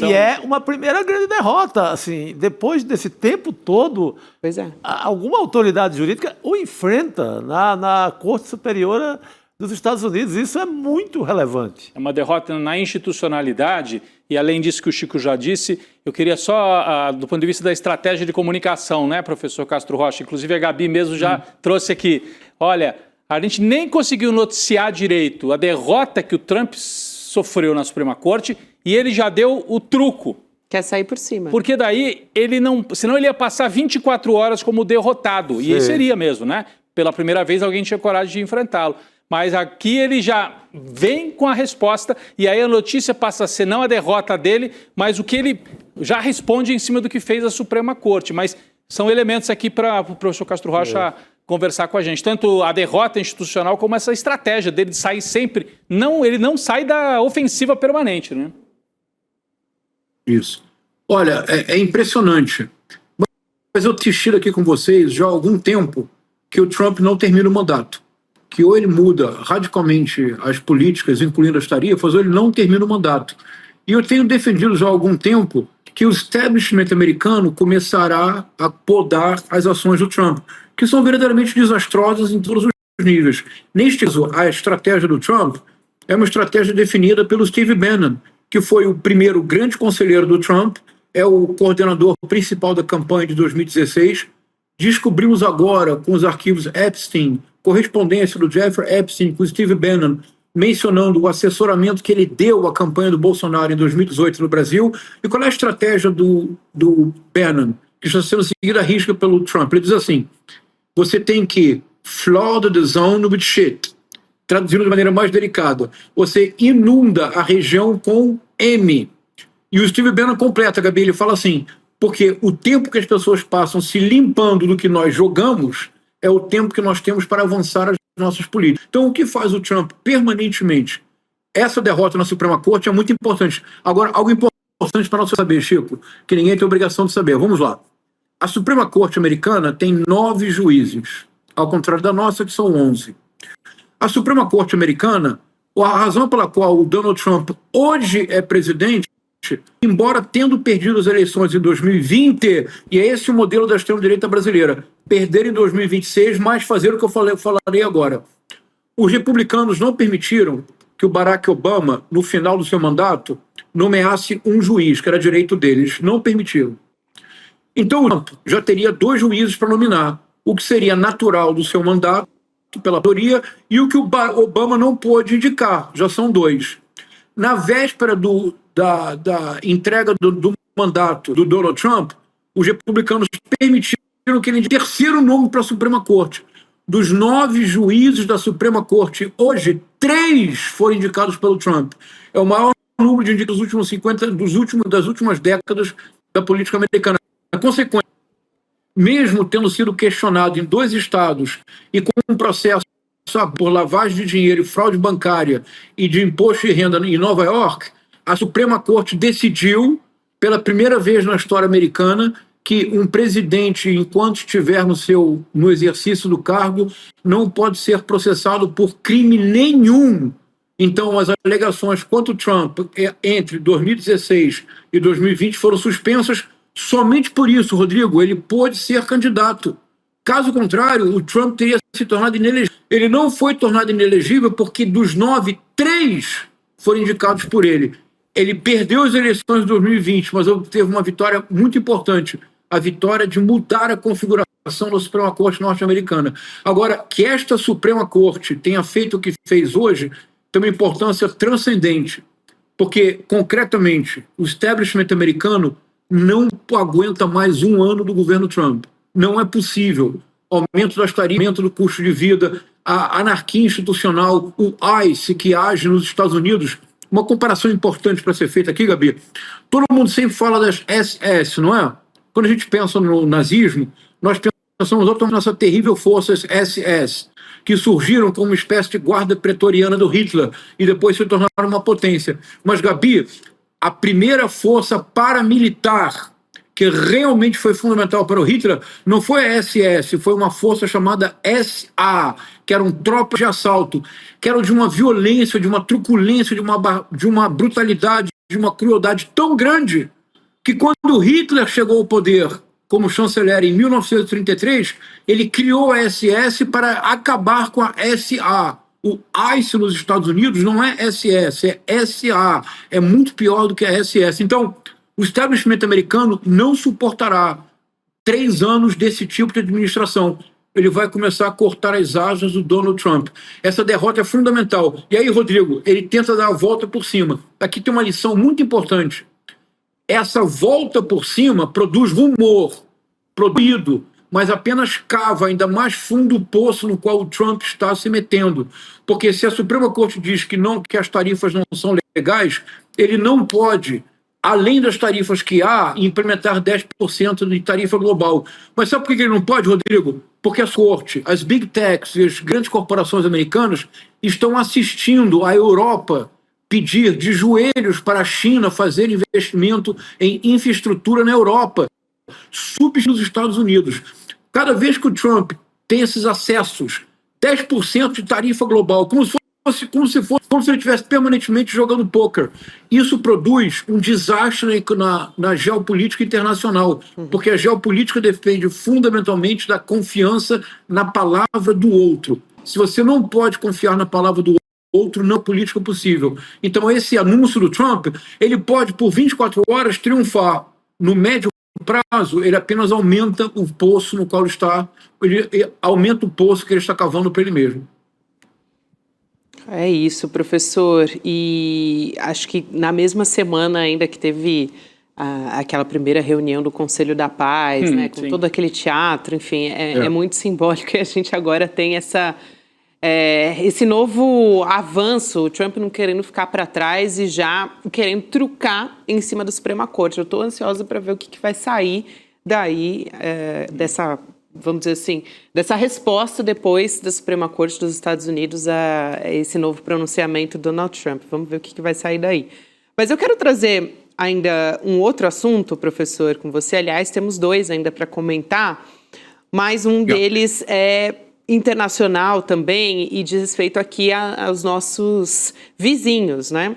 E é uma primeira grande derrota. Assim, depois desse tempo todo, pois é, alguma autoridade jurídica o enfrenta na Corte Superior dos Estados Unidos. Isso é muito relevante. É uma derrota na institucionalidade e, além disso que o Chico já disse, eu queria só, do ponto de vista da estratégia de comunicação, né, professor Castro Rocha? Inclusive a Gabi mesmo já trouxe aqui. Olha, a gente nem conseguiu noticiar direito a derrota que o Trump sofreu na Suprema Corte e ele já deu o truco. Quer sair por cima. Porque daí ele não... Senão ele ia passar 24 horas como derrotado. Sim. E seria mesmo, né? Pela primeira vez alguém tinha coragem de enfrentá-lo. Mas aqui ele já vem com a resposta e aí a notícia passa a ser não a derrota dele, mas o que ele já responde em cima do que fez a Suprema Corte. Mas são elementos aqui para o professor Castro Rocha conversar com a gente. Tanto a derrota institucional como essa estratégia dele de sair sempre. Ele não sai da ofensiva permanente, né? Isso. Olha, é impressionante. Mas eu assisti aqui com vocês já há algum tempo que o Trump não termina o mandato. Que ou ele muda radicalmente as políticas, incluindo as tarifas, ou ele não termina o mandato. E eu tenho defendido já há algum tempo que o establishment americano começará a podar as ações do Trump, que são verdadeiramente desastrosas em todos os níveis. Neste caso, a estratégia do Trump é uma estratégia definida pelo Steve Bannon, que foi o primeiro grande conselheiro do Trump, é o coordenador principal da campanha de 2016. Descobrimos agora, com os arquivos Epstein, correspondência do Jeffrey Epstein com o Steve Bannon, mencionando o assessoramento que ele deu à campanha do Bolsonaro em 2018 no Brasil. E qual é a estratégia do Bannon, que está sendo seguida à risca pelo Trump? Ele diz assim: você tem que flood the zone with shit. Traduzindo de maneira mais delicada, você inunda a região com M. E o Steve Bannon completa, Gabi, ele fala assim: porque o tempo que as pessoas passam se limpando do que nós jogamos é o tempo que nós temos para avançar as nossas políticas. Então, o que faz o Trump permanentemente? Essa derrota na Suprema Corte é muito importante. Agora, algo importante para nós saber, Chico, que ninguém tem obrigação de saber. Vamos lá. A Suprema Corte americana tem 9 juízes, ao contrário da nossa, que são 11. A Suprema Corte americana, a razão pela qual o Donald Trump hoje é presidente, embora tendo perdido as eleições em 2020, e é esse o modelo da extrema-direita brasileira, perder em 2026, mas fazer o que eu falarei agora. Os republicanos não permitiram que o Barack Obama, no final do seu mandato, nomeasse um juiz, que era direito deles. Não permitiram. Então, o Trump já teria 2 juízes para nominar, o que seria natural do seu mandato, pela maioria, e o que o Obama não pôde indicar, já são 2. Na véspera da entrega do mandato do Donald Trump, os republicanos permitiram que ele indique terceiro nome para a Suprema Corte. Dos 9 juízes da Suprema Corte, hoje, 3 foram indicados pelo Trump. É o maior número de indicados das últimas décadas da política americana. A consequência, mesmo tendo sido questionado em 2 estados e com um processo por lavagem de dinheiro e fraude bancária e de imposto de renda em Nova York, a Suprema Corte decidiu, pela primeira vez na história americana, que um presidente, enquanto estiver no exercício do cargo, não pode ser processado por crime nenhum. Então, as alegações contra o Trump entre 2016 e 2020 foram suspensas somente por isso, Rodrigo. Ele pôde ser candidato. Caso contrário, o Trump teria se tornado inelegível. Ele não foi tornado inelegível porque dos 9, 3 foram indicados por ele. Ele perdeu as eleições de 2020, mas teve uma vitória muito importante, a vitória de mudar a configuração da Suprema Corte norte-americana. Agora, que esta Suprema Corte tenha feito o que fez hoje tem uma importância transcendente, porque, concretamente, o establishment americano não aguenta mais um ano do governo Trump. Não é possível. Aumento das tarifas, aumento do custo de vida, a anarquia institucional, o ICE, que age nos Estados Unidos. Uma comparação importante para ser feita aqui, Gabi. Todo mundo sempre fala das SS, não é? Quando a gente pensa no nazismo, nós pensamos totalmente nessa terrível força SS, que surgiram como uma espécie de guarda pretoriana do Hitler e depois se tornaram uma potência. Mas, Gabi, a primeira força paramilitar que realmente foi fundamental para o Hitler não foi a SS, foi uma força chamada SA, que eram tropas de assalto, que eram de uma violência, de uma truculência, de uma brutalidade, de uma crueldade tão grande que quando Hitler chegou ao poder como chanceler em 1933, ele criou a SS para acabar com a SA. O ICE nos Estados Unidos não é SS, é SA. É muito pior do que a SS. Então, o establishment americano não suportará 3 anos desse tipo de administração. Ele vai começar a cortar as asas do Donald Trump. Essa derrota é fundamental. E aí, Rodrigo, ele tenta dar a volta por cima. Aqui tem uma lição muito importante. Essa volta por cima produz rumor, produzido, mas apenas cava ainda mais fundo o poço no qual o Trump está se metendo. Porque se a Suprema Corte diz que as tarifas não são legais, ele não pode, além das tarifas que há, implementar 10% de tarifa global. Mas sabe por que ele não pode, Rodrigo? Porque a Corte, as Big Techs e as grandes corporações americanas estão assistindo a Europa pedir de joelhos para a China fazer investimento em infraestrutura na Europa, substituir os Estados Unidos. Cada vez que o Trump tem esses acessos, 10% de tarifa global, como se ele estivesse permanentemente jogando pôquer. Isso produz um desastre na geopolítica internacional, porque a geopolítica depende fundamentalmente da confiança na palavra do outro. Se você não pode confiar na palavra do outro, não é política possível. Então, esse anúncio do Trump, ele pode, por 24 horas, triunfar. No médio prazo, ele apenas aumenta o poço no qual está, ele aumenta o poço que ele está cavando para ele mesmo. É isso, professor. E acho que na mesma semana ainda que teve aquela primeira reunião do Conselho da Paz, né, com todo aquele teatro, enfim, é muito simbólico, e a gente agora tem esse novo avanço, o Trump não querendo ficar para trás e já querendo trucar em cima da Suprema Corte. Eu estou ansiosa para ver o que vai sair daí, dessa, vamos dizer assim, dessa resposta depois da Suprema Corte dos Estados Unidos a esse novo pronunciamento do Donald Trump. Vamos ver o que vai sair daí. Mas eu quero trazer ainda um outro assunto, professor, com você. Aliás, temos 2 ainda para comentar, mas um deles é internacional também e diz respeito aqui aos nossos vizinhos, né?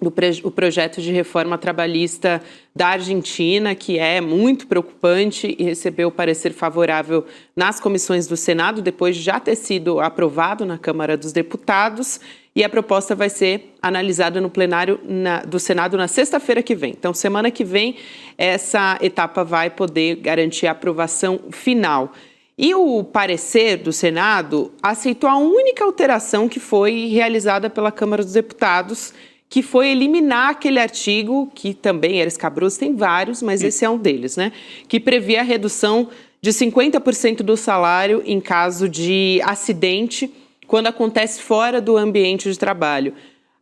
o projeto de reforma trabalhista da Argentina, que é muito preocupante e recebeu parecer favorável nas comissões do Senado, depois de já ter sido aprovado na Câmara dos Deputados, e a proposta vai ser analisada no plenário do Senado na sexta-feira que vem. Então, semana que vem, essa etapa vai poder garantir a aprovação final. E o parecer do Senado aceitou a única alteração que foi realizada pela Câmara dos Deputados, que foi eliminar aquele artigo, que também era escabroso, tem vários, mas esse é um deles, né? Que previa a redução de 50% do salário em caso de acidente, quando acontece fora do ambiente de trabalho.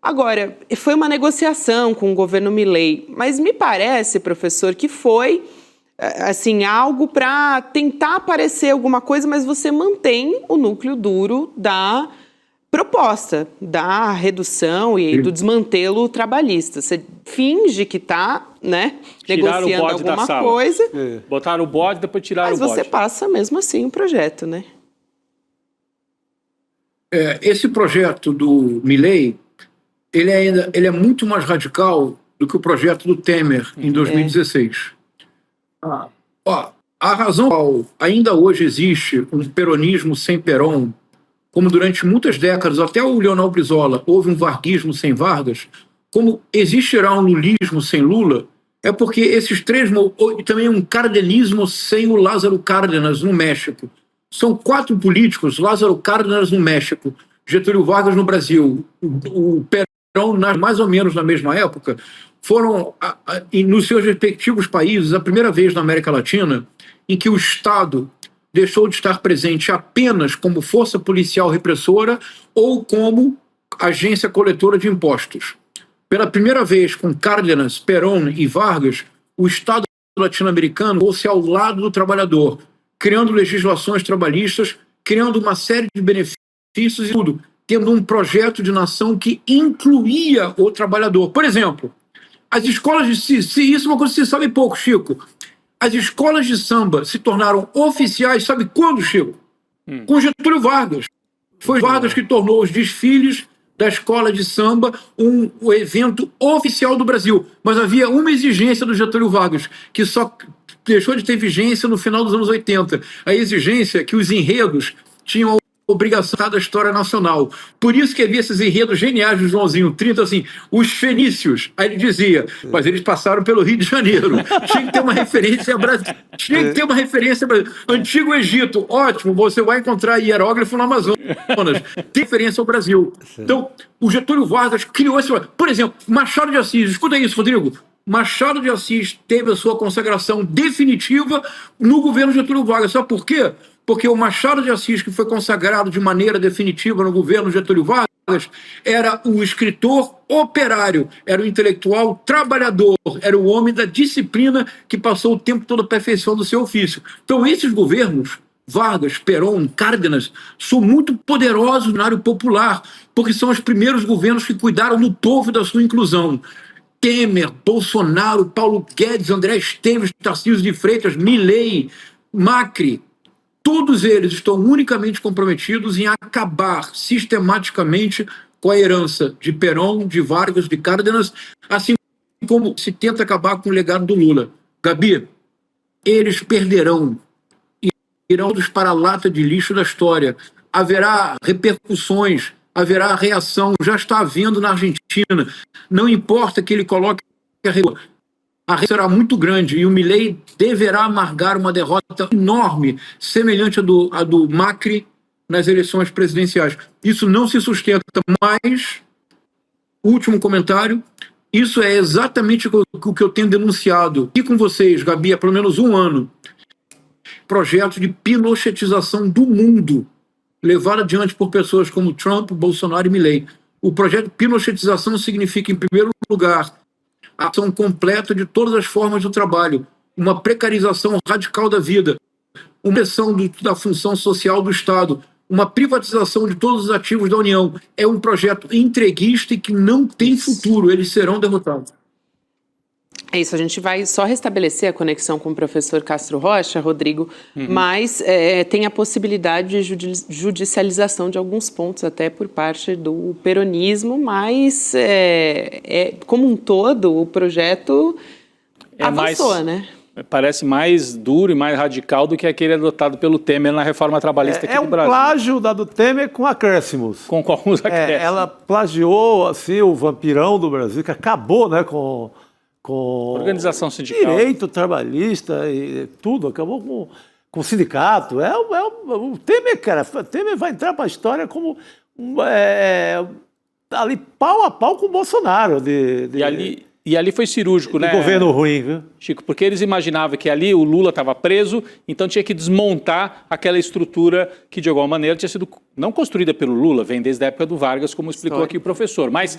Agora, foi uma negociação com o governo Milei, mas me parece, professor, que foi assim, algo para tentar aparecer alguma coisa, mas você mantém o núcleo duro da proposta da redução e do desmantelo trabalhista. Você finge que está, né, negociando alguma coisa. Botaram o bode, depois tiraram o bode. Mas você passa mesmo assim o projeto, né? Esse projeto do Milei, ele é muito mais radical do que o projeto do Temer em 2016. A razão qual ainda hoje existe um peronismo sem Perón, como durante muitas décadas, até o Leonel Brizola, houve um varguismo sem Vargas, como existirá um lulismo sem Lula, é porque esses três, e também um cardenismo sem o Lázaro Cárdenas no México. São 4 políticos, Lázaro Cárdenas no México, Getúlio Vargas no Brasil, o Perón mais ou menos na mesma época, foram, nos seus respectivos países, a primeira vez na América Latina em que o Estado deixou de estar presente apenas como força policial repressora ou como agência coletora de impostos. Pela primeira vez, com Cárdenas, Perón e Vargas, o Estado latino-americano pôs-se ao lado do trabalhador, criando legislações trabalhistas, criando uma série de benefícios e tudo, tendo um projeto de nação que incluía o trabalhador. Por exemplo, as escolas de... Isso é uma coisa que você sabe pouco, Chico. As escolas de samba se tornaram oficiais, sabe quando, Chico? Com Getúlio Vargas. Foi Vargas que tornou os desfiles da escola de samba um evento oficial do Brasil. Mas havia uma exigência do Getúlio Vargas, que só deixou de ter vigência no final dos anos 80. A exigência que os enredos tinham a obrigação da história nacional. Por isso que havia esses enredos geniais do Joãozinho 30, assim, os fenícios. Aí ele dizia, mas eles passaram pelo Rio de Janeiro. Tinha que ter uma referência brasileira. Tinha que ter uma referência brasileira. Antigo Egito, ótimo, você vai encontrar hieróglifo no Amazonas. Tem referência ao Brasil. Então, o Getúlio Vargas criou esse... Por exemplo, Machado de Assis, escuta isso, Rodrigo. Machado de Assis teve a sua consagração definitiva no governo Getúlio Vargas. Sabe por quê? Porque o Machado de Assis, que foi consagrado de maneira definitiva no governo Getúlio Vargas, era o escritor operário, era o intelectual trabalhador, era o homem da disciplina que passou o tempo todo aperfeiçoando o seu ofício. Então, esses governos, Vargas, Perón, Cárdenas, são muito poderosos no área popular, porque são os primeiros governos que cuidaram do povo e da sua inclusão. Temer, Bolsonaro, Paulo Guedes, André Esteves, Tarcísio de Freitas, Milei, Macri, todos eles estão unicamente comprometidos em acabar sistematicamente com a herança de Perón, de Vargas, de Cárdenas, assim como se tenta acabar com o legado do Lula. Gabi, eles perderão, irão para a lata de lixo da história. Haverá repercussões, haverá reação, já está havendo na Argentina. Não importa que ele coloque a rede será muito grande e o Milei deverá amargar uma derrota enorme, semelhante à do Macri nas eleições presidenciais. Isso não se sustenta, mas, último comentário, isso é exatamente o que eu tenho denunciado. E com vocês, Gabi, há pelo menos um ano, projeto de pinochetização do mundo, levado adiante por pessoas como Trump, Bolsonaro e Milei. O projeto de pinochetização significa, em primeiro lugar, a ação completa de todas as formas do trabalho, uma precarização radical da vida, uma pressão da função social do Estado, uma privatização de todos os ativos da União. É um projeto entreguista e que não tem futuro, eles serão derrotados. É isso, a gente vai só restabelecer a conexão com o professor Castro Rocha, Rodrigo, mas tem a possibilidade de judicialização de alguns pontos até por parte do peronismo, mas como um todo o projeto avançou, né? Parece mais duro e mais radical do que aquele adotado pelo Temer na reforma trabalhista aqui do Brasil. É um plágio da do Temer com acréscimos. Com alguns acréscimos. Ela plagiou assim, o vampirão do Brasil, que acabou, né, com organização sindical, direito trabalhista e tudo, acabou com o sindicato. O Temer, cara, o Temer vai entrar para a história como ali pau a pau com o Bolsonaro. E ali foi cirúrgico, né? Governo ruim, viu? Chico, porque eles imaginavam que ali o Lula estava preso, então tinha que desmontar aquela estrutura que, de alguma maneira, tinha sido não construída pelo Lula, vem desde a época do Vargas, como explicou aqui o professor. Mas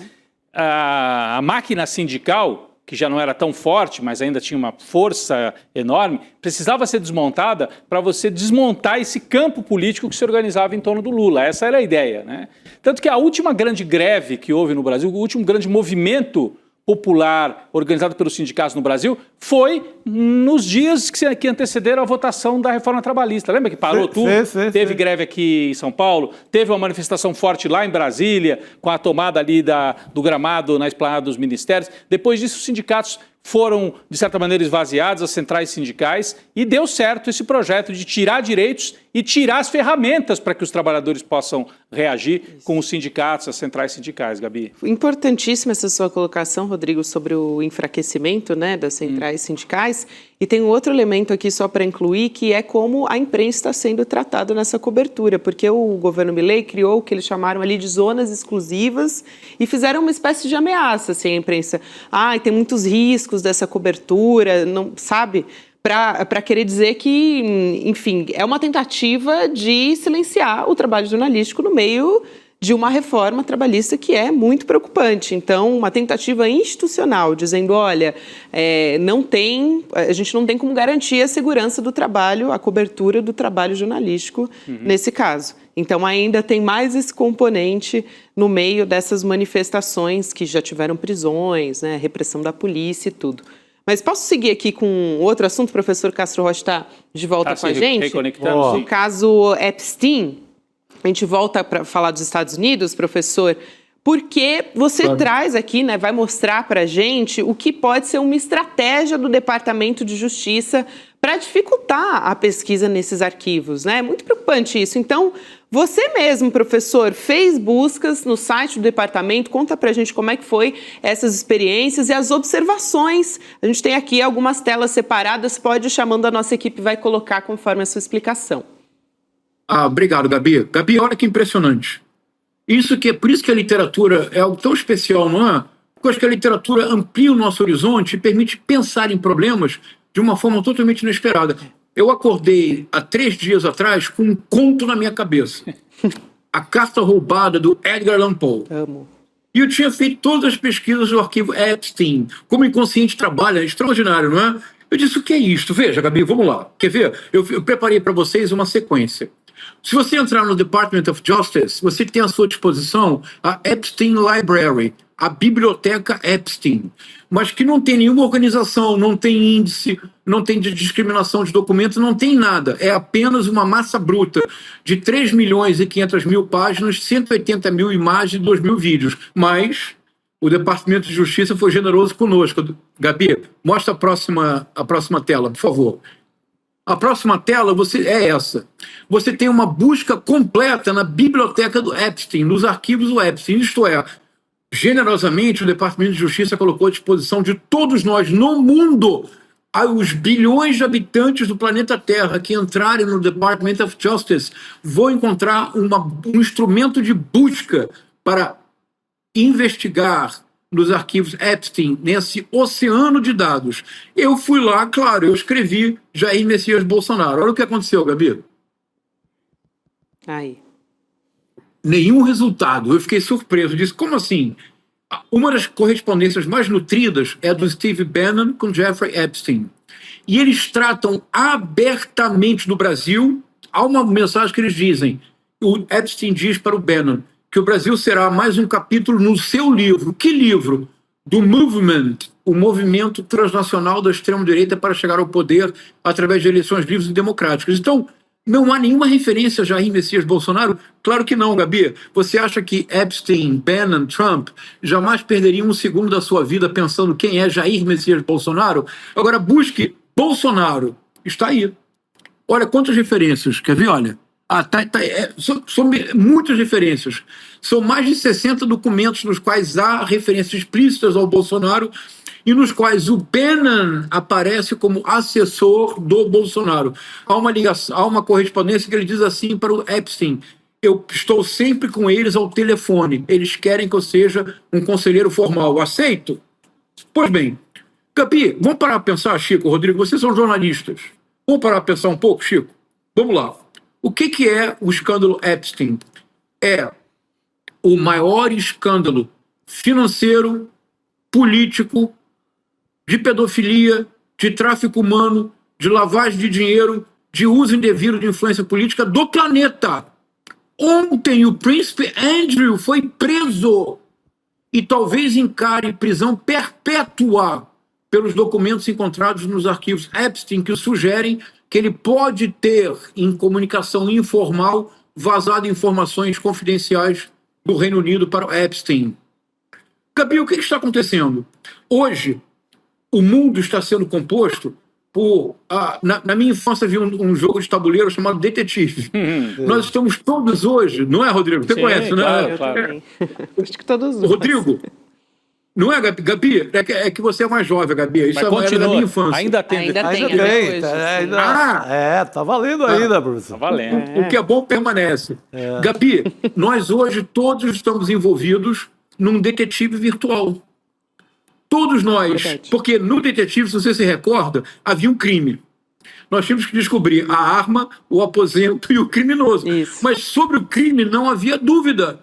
a máquina sindical, que já não era tão forte, mas ainda tinha uma força enorme, precisava ser desmontada para você desmontar esse campo político que se organizava em torno do Lula. Essa era a ideia, né? Tanto que a última grande greve que houve no Brasil, o último grande movimento popular organizado pelos sindicatos no Brasil foi nos dias que antecederam a votação da reforma trabalhista. Lembra que parou tudo? Teve greve aqui em São Paulo, teve uma manifestação forte lá em Brasília, com a tomada ali do gramado na esplanada dos ministérios. Depois disso, os sindicatos foram, de certa maneira, esvaziados, as centrais sindicais, e deu certo esse projeto de tirar direitos e tirar as ferramentas para que os trabalhadores possam reagir com os sindicatos, as centrais sindicais, Gabi. Importantíssima essa sua colocação, Rodrigo, sobre o enfraquecimento, né, das centrais sindicais. E tem um outro elemento aqui só para incluir, que é como a imprensa está sendo tratada nessa cobertura, porque o governo Milei criou o que eles chamaram ali de zonas exclusivas e fizeram uma espécie de ameaça assim, à imprensa. Tem muitos riscos dessa cobertura, não sabe? Para querer dizer que, enfim, é uma tentativa de silenciar o trabalho jornalístico no meio de uma reforma trabalhista que é muito preocupante. Então, uma tentativa institucional, dizendo, olha, a gente não tem como garantir a segurança do trabalho, a cobertura do trabalho jornalístico nesse caso. Então, ainda tem mais esse componente no meio dessas manifestações que já tiveram prisões, né, repressão da polícia e tudo. Mas posso seguir aqui com outro assunto? O professor Castro Rocha está de volta com a gente. Reconectando, no caso Epstein, a gente volta para falar dos Estados Unidos, professor, porque você traz aqui, né, vai mostrar para a gente o que pode ser uma estratégia do Departamento de Justiça para dificultar a pesquisa nesses arquivos, né? É muito preocupante isso. Então, você mesmo, professor, fez buscas no site do departamento. Conta pra gente como é que foi essas experiências e as observações. A gente tem aqui algumas telas separadas, pode ir chamando, a nossa equipe vai colocar conforme a sua explicação. Obrigado, Gabi. Gabi, olha que impressionante. Por isso que a literatura é algo tão especial, não é? Porque eu acho que a literatura amplia o nosso horizonte e permite pensar em problemas de uma forma totalmente inesperada. Eu acordei há 3 dias atrás com um conto na minha cabeça. A Carta Roubada, do Edgar Allan Poe. Amo. E eu tinha feito todas as pesquisas do arquivo Epstein. Como o inconsciente trabalha, é extraordinário, não é? Eu disse, o que é isto? Veja, Gabi, vamos lá. Quer ver? Eu preparei para vocês uma sequência. Se você entrar no Department of Justice, você tem à sua disposição a Epstein Library, a Biblioteca Epstein, mas que não tem nenhuma organização, não tem índice, não tem discriminação de documentos, não tem nada. É apenas uma massa bruta de 3.500.000 páginas, 180.000 imagens e 2.000 vídeos. Mas o Departamento de Justiça foi generoso conosco. Gabi, mostra a próxima tela, por favor. A próxima tela é essa. Você tem uma busca completa na biblioteca do Epstein, nos arquivos do Epstein. Isto é, generosamente, o Departamento de Justiça colocou à disposição de todos nós no mundo, os bilhões de habitantes do planeta Terra que entrarem no Department of Justice vão encontrar um instrumento de busca para investigar nos arquivos Epstein, nesse oceano de dados. Eu fui lá, claro, eu escrevi Jair Messias Bolsonaro. Olha o que aconteceu, Gabi. Aí. Nenhum resultado. Eu fiquei surpreso. Disse, como assim? Uma das correspondências mais nutridas é a do Steve Bannon com Jeffrey Epstein. E eles tratam abertamente do Brasil. Há uma mensagem que eles dizem. O Epstein diz para o Bannon que o Brasil será mais um capítulo no seu livro. Que livro? Do Movement, o movimento transnacional da extrema-direita para chegar ao poder através de eleições livres e democráticas. Então, não há nenhuma referência a Jair Messias Bolsonaro? Claro que não, Gabi. Você acha que Epstein, Bannon, Trump jamais perderiam um segundo da sua vida pensando quem é Jair Messias Bolsonaro? Agora, busque Bolsonaro. Está aí. Olha quantas referências. Quer ver? Olha. São muitas referências. São mais de 60 documentos nos quais há referências explícitas ao Bolsonaro e nos quais o Bannon aparece como assessor do Bolsonaro. Há uma correspondência que ele diz assim para o Epstein: eu estou sempre com eles ao telefone, eles querem que eu seja um conselheiro formal. Aceito? Pois bem, Gabi, vamos parar para pensar, Chico, Rodrigo, vocês são jornalistas. Vamos parar para pensar um pouco, Chico? Vamos lá. O que é o escândalo Epstein? É o maior escândalo financeiro, político, de pedofilia, de tráfico humano, de lavagem de dinheiro, de uso indevido de influência política do planeta. Ontem o príncipe Andrew foi preso e talvez encare prisão perpétua pelos documentos encontrados nos arquivos Epstein, que sugerem que ele pode ter, em comunicação informal, vazado informações confidenciais do Reino Unido para o Epstein. Gabi, o que está acontecendo? Hoje, o mundo está sendo composto por... na minha infância havia um jogo de tabuleiro chamado Detetive. Nós estamos todos hoje, não é, Rodrigo? Você conhece, claro, né? claro. Acho que todos nós. Rodrigo, não é, Gabi? É que você é mais jovem, Gabi. Isso Mas era da minha infância. Ainda tem. Ainda Ainda tem, tem. hoje, Tá valendo ainda, professor. Tá valendo. O que é bom permanece. Gabi, nós hoje todos estamos envolvidos num detetive virtual. Todos nós. Verdade. Porque no detetive, se você se recorda, havia um crime. Nós tínhamos que descobrir a arma, o aposento e o criminoso. Isso. Mas sobre o crime não havia dúvida.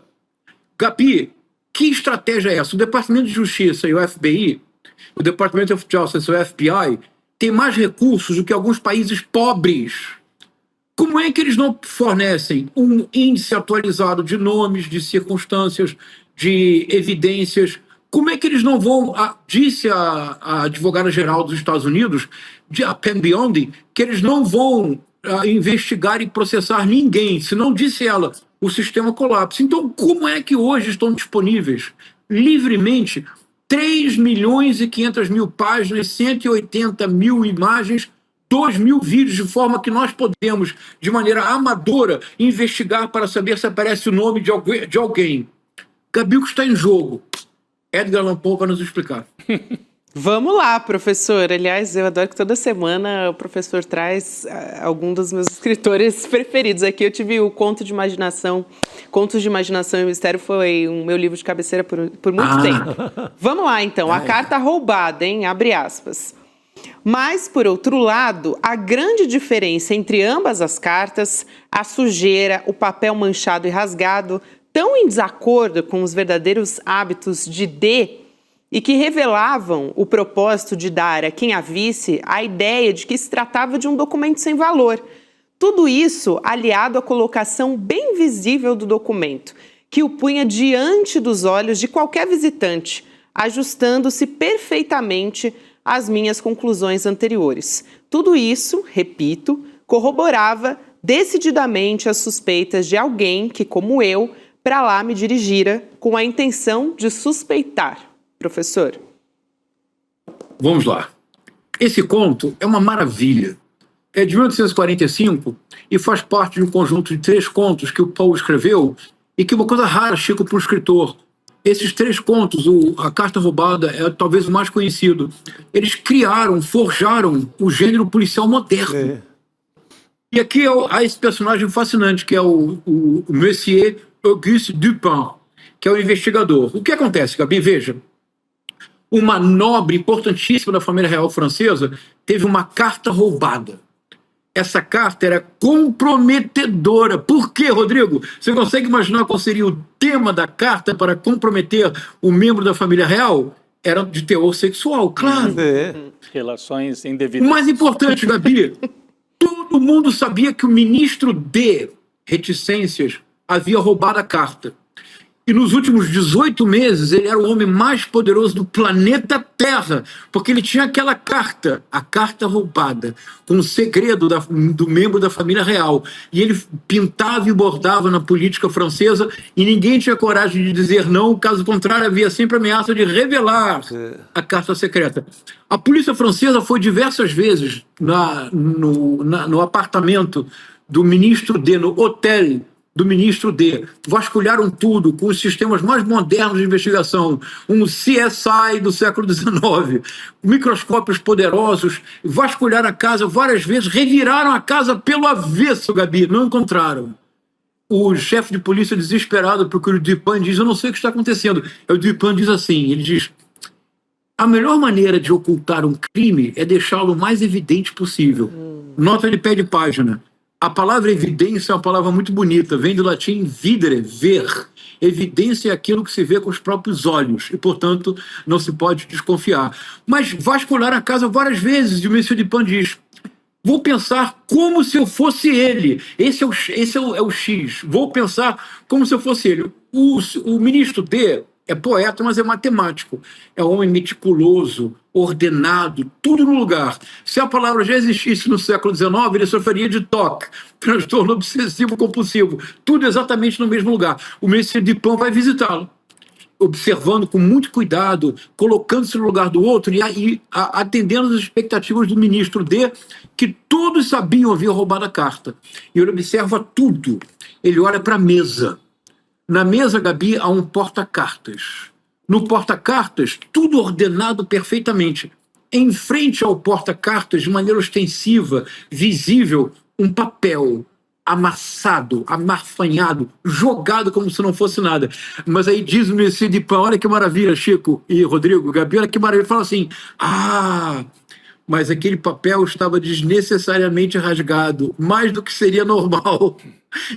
Gabi, que estratégia é essa? O Departamento de Justiça e o FBI, o Department of Justice e o FBI, têm mais recursos do que alguns países pobres. Como é que eles não fornecem um índice atualizado de nomes, de circunstâncias, de evidências? Como é que eles não vão... Disse a advogada-geral dos Estados Unidos, a Pam Bondi, que eles não vão investigar e processar ninguém. Se não, disse ela, o sistema colapsa. Então, como é que hoje estão disponíveis livremente 3.500.000 páginas, 180.000 imagens, 2.000 vídeos, de forma que nós podemos, de maneira amadora, investigar para saber se aparece o nome de alguém? Gabi, o que está em jogo? Edgar Allan Poe para nos explicar. Vamos lá, professor. Aliás, eu adoro que toda semana o professor traz algum dos meus escritores preferidos. Aqui eu tive o Contos de Imaginação e Mistério, foi o meu livro de cabeceira por muito tempo. Vamos lá, então. A carta roubada, hein? Abre aspas. Mas, por outro lado, a grande diferença entre ambas as cartas, a sujeira, o papel manchado e rasgado, tão em desacordo com os verdadeiros hábitos de D, e que revelavam o propósito de dar a quem a visse a ideia de que se tratava de um documento sem valor. Tudo isso aliado à colocação bem visível do documento, que o punha diante dos olhos de qualquer visitante, ajustando-se perfeitamente às minhas conclusões anteriores. Tudo isso, repito, corroborava decididamente as suspeitas de alguém que, como eu, para lá me dirigira com a intenção de suspeitar. Professor. Vamos lá. Esse conto é uma maravilha. É de 1845 e faz parte de um conjunto de 3 contos que o Poe escreveu e que é uma coisa rara, Chico, para o escritor. Esses 3 contos, A Carta Roubada é talvez o mais conhecido. Eles forjaram o gênero policial moderno. E aqui há esse personagem fascinante, que é o Monsieur Auguste Dupin, que é o investigador. O que acontece, Gabi? Veja. Uma nobre importantíssima da família real francesa teve uma carta roubada. Essa carta era comprometedora. Por quê, Rodrigo? Você consegue imaginar qual seria o tema da carta para comprometer um membro da família real? Era de teor sexual, claro. Relações indevidas. O mais importante, Gabi, todo mundo sabia que o ministro de reticências havia roubado a carta. E nos últimos 18 meses, ele era o homem mais poderoso do planeta Terra, porque ele tinha aquela carta, a carta roubada, com o segredo do membro da família real. E ele pintava e bordava na política francesa e ninguém tinha coragem de dizer não, caso contrário, havia sempre ameaça de revelar a carta secreta. A polícia francesa foi diversas vezes no apartamento do ministro D, no hotel do ministro D. Vasculharam tudo com os sistemas mais modernos de investigação, um CSI do século XIX, microscópios poderosos, vasculharam a casa várias vezes, reviraram a casa pelo avesso, Gabi, não encontraram. O chefe de polícia desesperado procura o Dupin, diz, eu não sei o que está acontecendo. O Dupin diz assim, ele diz, a melhor maneira de ocultar um crime é deixá-lo o mais evidente possível. Nota de pé de página. A palavra evidência é uma palavra muito bonita, vem do latim videre, ver. Evidência é aquilo que se vê com os próprios olhos e, portanto, não se pode desconfiar. Mas vasculhar a casa várias vezes e o Monsieur Dupin diz, vou pensar como se eu fosse ele. Esse é o X. Vou pensar como se eu fosse ele. O ministro D é poeta, mas é matemático. É um homem meticuloso, ordenado, tudo no lugar. Se a palavra já existisse no século XIX, ele sofreria de TOC, transtorno obsessivo-compulsivo. Tudo exatamente no mesmo lugar. O Monsieur Dupin vai visitá-lo, observando com muito cuidado, colocando-se no lugar do outro e atendendo às expectativas do ministro D, que todos sabiam havia roubado a carta. E ele observa tudo. Ele olha para a mesa. Na mesa, Gabi, há um porta-cartas. No porta-cartas, tudo ordenado perfeitamente. Em frente ao porta-cartas, de maneira ostensiva, visível, um papel amassado, amarfanhado, jogado como se não fosse nada. Mas aí diz o Monsieur Dupin, olha que maravilha, Chico e Rodrigo, Gabi, olha que maravilha. Ele fala assim, mas aquele papel estava desnecessariamente rasgado, mais do que seria normal.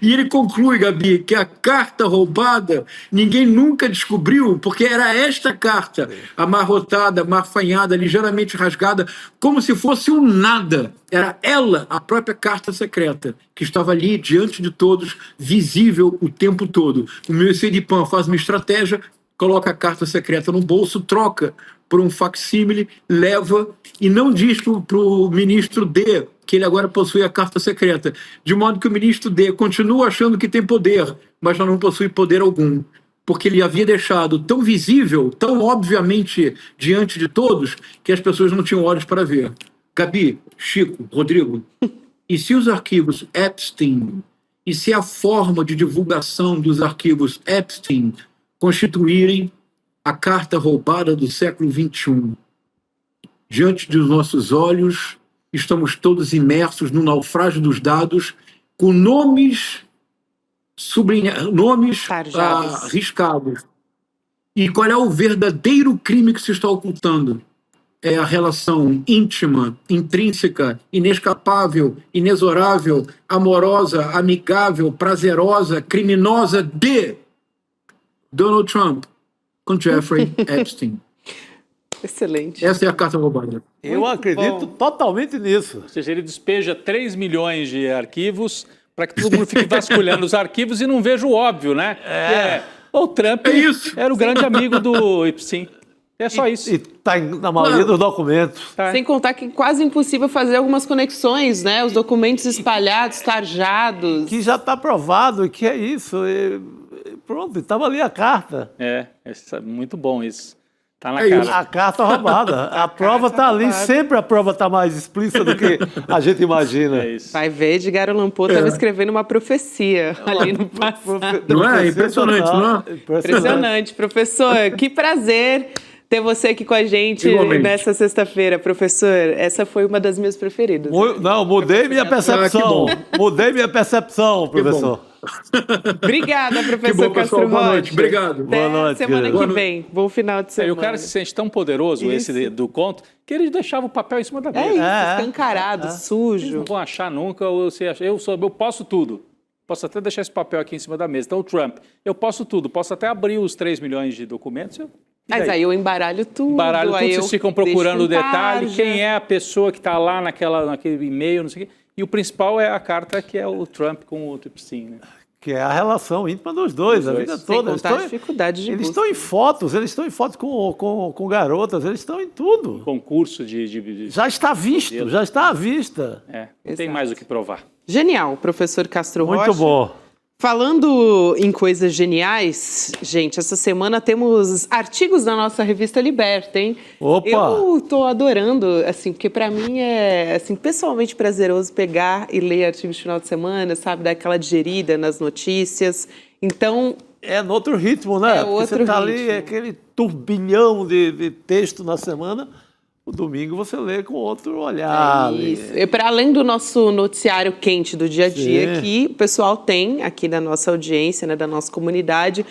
E ele conclui, Gabi, que a carta roubada ninguém nunca descobriu, porque era esta carta, amarrotada, amarfanhada, ligeiramente rasgada, como se fosse um nada. Era ela, a própria carta secreta, que estava ali diante de todos, visível o tempo todo. O Monsieur Dupin faz uma estratégia, coloca a carta secreta no bolso, troca por um facsímile, leva e não diz para o ministro D que ele agora possui a carta secreta, de modo que o ministro D continua achando que tem poder, mas já não possui poder algum, porque ele havia deixado tão visível, tão obviamente diante de todos, que as pessoas não tinham olhos para ver. Gabi, Chico, Rodrigo, e se os arquivos Epstein, e se a forma de divulgação dos arquivos Epstein constituírem a carta roubada do século XXI? Diante dos nossos olhos, estamos todos imersos no naufrágio dos dados, com nomes riscados. E qual é o verdadeiro crime que se está ocultando? É a relação íntima, intrínseca, inescapável, inexorável, amorosa, amigável, prazerosa, criminosa de Donald Trump com Jeffrey Epstein. Excelente. Essa é a carta roubada. Eu acredito totalmente nisso. Ou seja, ele despeja 3 milhões de arquivos para que todo mundo fique vasculhando os arquivos e não veja o óbvio, né? O Trump era o grande amigo do Epstein. É só isso. E está na maioria dos documentos. Sem contar que é quase impossível fazer algumas conexões, né? Os documentos espalhados, tarjados. Que já está provado que é isso. Pronto, estava ali a carta. É muito bom isso. Tá na cara. A carta roubada. A prova está ali, sempre a prova está mais explícita do que a gente imagina. É isso. Vai ver, Edgar Allan Poe estava escrevendo uma profecia ali no passado. Não é? Impressionante, não é? Impressionante, professor. Que prazer ter você aqui com a gente nessa sexta-feira, professor. Essa foi uma das minhas preferidas. Não, mudei minha percepção. Mudei minha percepção, professor. Obrigada, professor bom, Castro pessoal. Boa Rocha. noite. Obrigado. Até Boa noite, semana querido. que vem. Bom final de semana. E o cara se sente tão poderoso, esse do conto, que ele deixava o papel em cima da mesa. É isso, escancarado, Eles sujo. não vão achar nunca, eu posso tudo. Posso até deixar esse papel aqui em cima da mesa. Então, o Trump, eu posso tudo. Posso até abrir os 3 milhões de documentos. Mas aí eu embaralho tudo. Embaralho tudo, vocês ficam procurando o detalhe, tarja. quem é a pessoa que está lá naquele e-mail, não sei o quê. E o principal é a carta que é o Trump com o Epstein, né? que é a relação íntima dos dois, a vida toda. Sem contar a dificuldade de eles busca. estão em fotos, com garotas, eles estão em tudo. Concurso de... Já está visto, já está à vista. Não tem mais o que provar. Genial, professor Castro Rocha. Muito bom. Falando em coisas geniais, gente, essa semana temos artigos da nossa revista Liberta, hein? Opa! Eu tô adorando, assim, porque para mim é, assim, pessoalmente prazeroso pegar e ler artigos de final de semana, sabe? Dar aquela digerida nas notícias. Então... É no outro ritmo, né? É Porque outro você tá ritmo. ali, aquele turbilhão de texto na semana... O domingo você lê com outro olhar. Isso. E para além do nosso noticiário quente do dia a dia, Sim. que o pessoal tem aqui da nossa audiência, né, da nossa comunidade,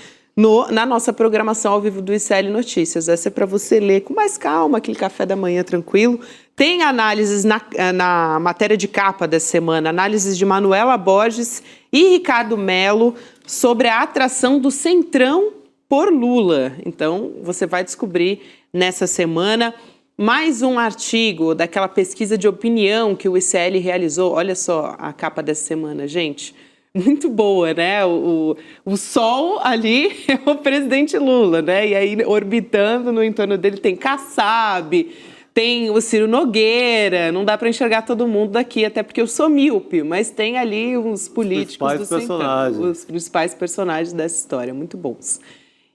na nossa programação ao vivo do ICL Notícias. Essa é para você ler com mais calma, aquele café da manhã tranquilo. Tem análises na matéria de capa dessa semana, análises de Manuela Borges e Ricardo Mello sobre a atração do Centrão por Lula. Então, você vai descobrir nessa semana... Mais um artigo daquela pesquisa de opinião que o ICL realizou. Olha só a capa dessa semana, gente. Muito boa, né? O Sol ali é o presidente Lula, né? E aí, orbitando no entorno dele, tem Kassab, tem o Ciro Nogueira. Não dá para enxergar todo mundo daqui, até porque eu sou míope, mas tem ali uns políticos do Centrão, os principais personagens dessa história, muito bons.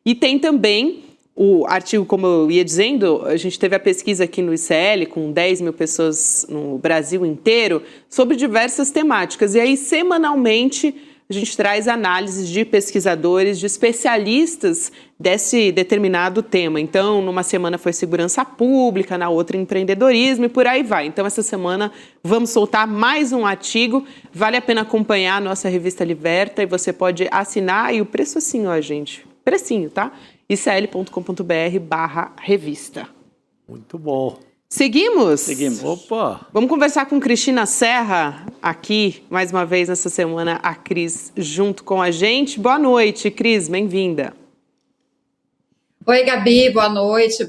E tem também... O artigo, como eu ia dizendo, a gente teve a pesquisa aqui no ICL, com 10 mil pessoas no Brasil inteiro, sobre diversas temáticas. E aí, semanalmente, a gente traz análises de pesquisadores, de especialistas desse determinado tema. Então, numa semana foi segurança pública, na outra empreendedorismo e por aí vai. Então, essa semana vamos soltar mais um artigo. Vale a pena acompanhar a nossa revista Liberta e você pode assinar. E o preço assim, ó, gente, precinho, tá? icl.com.br/revista. Muito bom. Seguimos? Seguimos. Opa! Vamos conversar com Cristina Serra aqui, mais uma vez nessa semana, a Cris junto com a gente. Boa noite, Cris, bem-vinda. Oi, Gabi, boa noite,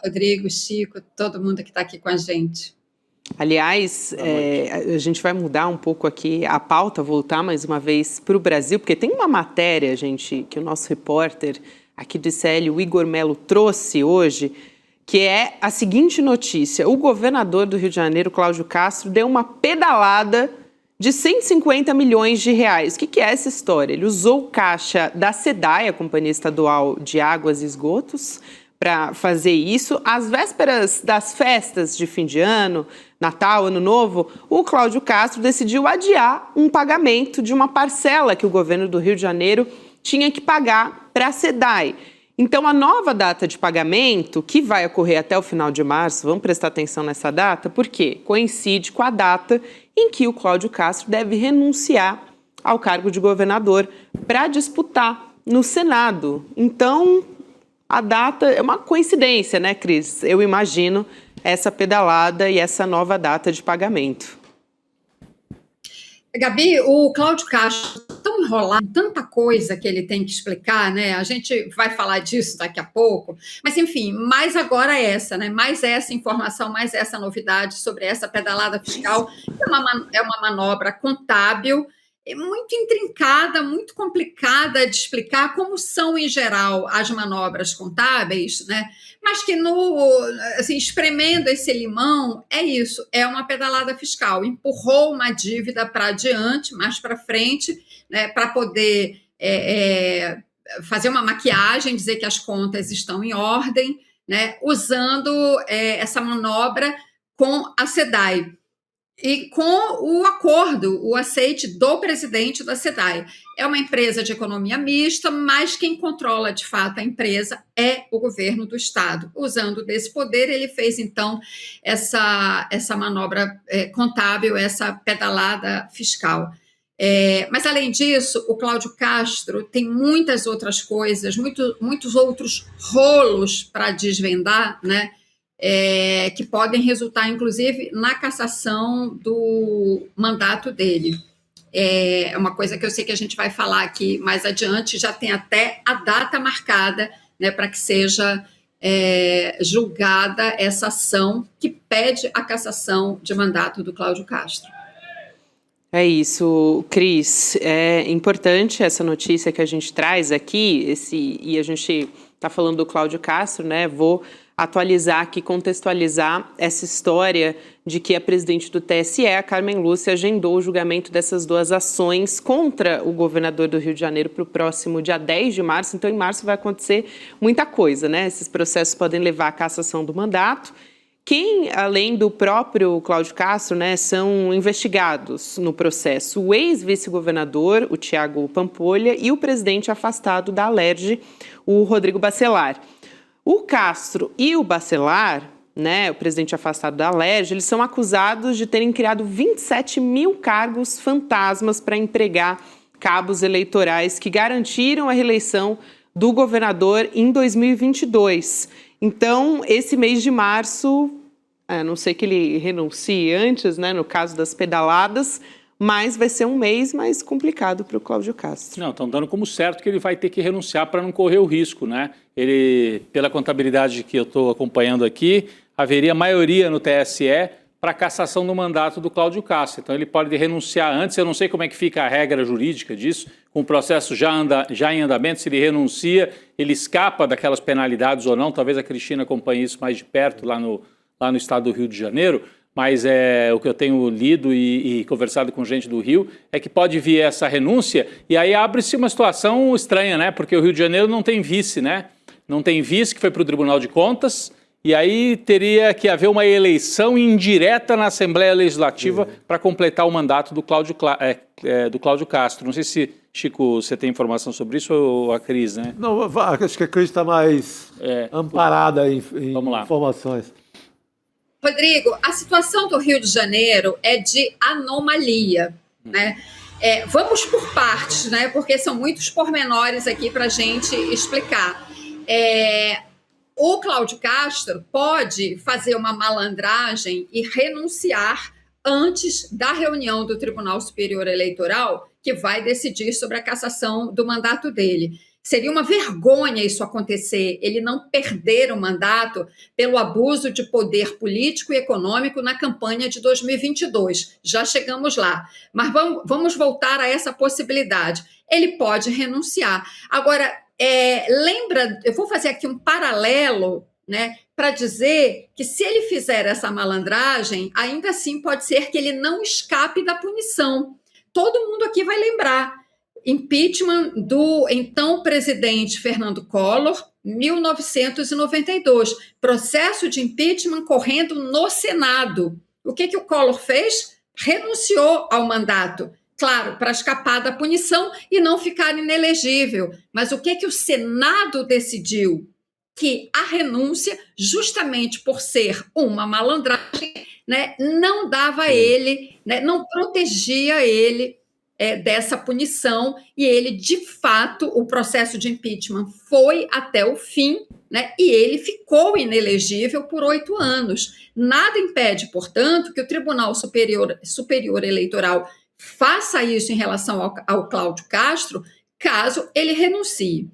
Rodrigo, Chico, todo mundo que está aqui com a gente. Aliás, a gente vai mudar um pouco aqui a pauta, voltar mais uma vez para o Brasil, porque tem uma matéria, gente, que o nosso repórter aqui do ICL, o Igor Melo, trouxe hoje, que é a seguinte notícia. O governador do Rio de Janeiro, Cláudio Castro, deu uma pedalada de 150 milhões de reais. O que é essa história? Ele usou o caixa da SEDAI, a Companhia Estadual de Águas e Esgotos, para fazer isso. Às vésperas das festas de fim de ano, Natal, Ano Novo, o Cláudio Castro decidiu adiar um pagamento de uma parcela que o governo do Rio de Janeiro tinha que pagar para a SEDAI. Então, a nova data de pagamento, que vai ocorrer até o final de março, vamos prestar atenção nessa data, porque coincide com a data em que o Cláudio Castro deve renunciar ao cargo de governador para disputar no Senado. Então, a data é uma coincidência, né, Cris? Eu imagino essa pedalada e essa nova data de pagamento. Gabi, o Cláudio Castro, tão enrolado, tanta coisa que ele tem que explicar, né? A gente vai falar disso daqui a pouco, mas enfim, mais agora essa, né? Mais essa informação, mais essa novidade sobre essa pedalada fiscal, é uma manobra contábil, muito intrincada, muito complicada de explicar, como são, em geral, as manobras contábeis, né? Mas que, assim, espremendo esse limão, é isso, é uma pedalada fiscal. Empurrou uma dívida para adiante, mais para frente, né, para poder fazer uma maquiagem, dizer que as contas estão em ordem, né, usando essa manobra com a SEDAI. E com o acordo, o aceite do presidente da SEDAI. É uma empresa de economia mista, mas quem controla, de fato, a empresa é o governo do Estado. Usando desse poder, ele fez, então, essa manobra contábil, essa pedalada fiscal. Mas, além disso, o Cláudio Castro tem muitas outras coisas, muitos outros rolos para desvendar, né? Que podem resultar, inclusive, na cassação do mandato dele. É uma coisa que eu sei que a gente vai falar aqui mais adiante, já tem até a data marcada, né, para que seja julgada essa ação que pede a cassação de mandato do Cláudio Castro. É isso, Cris. É importante essa notícia que a gente traz aqui, e a gente está falando do Cláudio Castro, né? Vou atualizar aqui, contextualizar essa história de que a presidente do TSE, a Carmen Lúcia, agendou o julgamento dessas duas ações contra o governador do Rio de Janeiro para o próximo dia 10 de março. Então, em março vai acontecer muita coisa, né? Esses processos podem levar à cassação do mandato. Quem, além do próprio Cláudio Castro, né, são investigados no processo? O ex-vice-governador, o Tiago Pampolha, e o presidente afastado da Alerj, o Rodrigo Bacelar. O Castro e o Bacelar, né, o presidente afastado da Alerj, eles são acusados de terem criado 27 mil cargos fantasmas para empregar cabos eleitorais que garantiram a reeleição do governador em 2022. Então, esse mês de março, a não sei que ele renuncie antes, né, no caso das pedaladas, mas vai ser um mês mais complicado para o Cláudio Castro. Não, estão dando como certo que ele vai ter que renunciar para não correr o risco, né? Ele, pela contabilidade que eu estou acompanhando aqui, haveria maioria no TSE para cassação do mandato do Cláudio Castro. Então ele pode renunciar antes, eu não sei como é que fica a regra jurídica disso, com o processo já em andamento, se ele renuncia, ele escapa daquelas penalidades ou não, talvez a Cristina acompanhe isso mais de perto lá no estado do Rio de Janeiro, mas o que eu tenho lido e conversado com gente do Rio é que pode vir essa renúncia e aí abre-se uma situação estranha, né? Porque o Rio de Janeiro não tem vice, né? Não tem vice, que foi para o Tribunal de Contas, e aí teria que haver uma eleição indireta na Assembleia Legislativa para completar o mandato do Cláudio Castro. Não sei se, Chico, você tem informação sobre isso ou a Cris, né? Não, acho que a Cris está mais amparada em informações. Rodrigo, a situação do Rio de Janeiro é de anomalia, né? Vamos por partes, né? Porque são muitos pormenores aqui para a gente explicar. O Cláudio Castro pode fazer uma malandragem e renunciar antes da reunião do Tribunal Superior Eleitoral, que vai decidir sobre a cassação do mandato dele. Seria uma vergonha isso acontecer, ele não perder o mandato pelo abuso de poder político e econômico na campanha de 2022. Já chegamos lá. Mas vamos voltar a essa possibilidade. Ele pode renunciar. Agora, lembra, eu vou fazer aqui um paralelo, né, para dizer que se ele fizer essa malandragem, ainda assim pode ser que ele não escape da punição. Todo mundo aqui vai lembrar. Impeachment do então presidente Fernando Collor, 1992. Processo de impeachment correndo no Senado. O que o Collor fez? Renunciou ao mandato. Claro, para escapar da punição e não ficar inelegível. Mas o que o Senado decidiu? Que a renúncia, justamente por ser uma malandragem, né, não dava a ele, né, não protegia ele dessa punição, e ele, de fato, o processo de impeachment foi até o fim, né, e ele ficou inelegível por 8 anos. Nada impede, portanto, que o Tribunal Superior Eleitoral faça isso em relação ao Cláudio Castro, caso ele renuncie.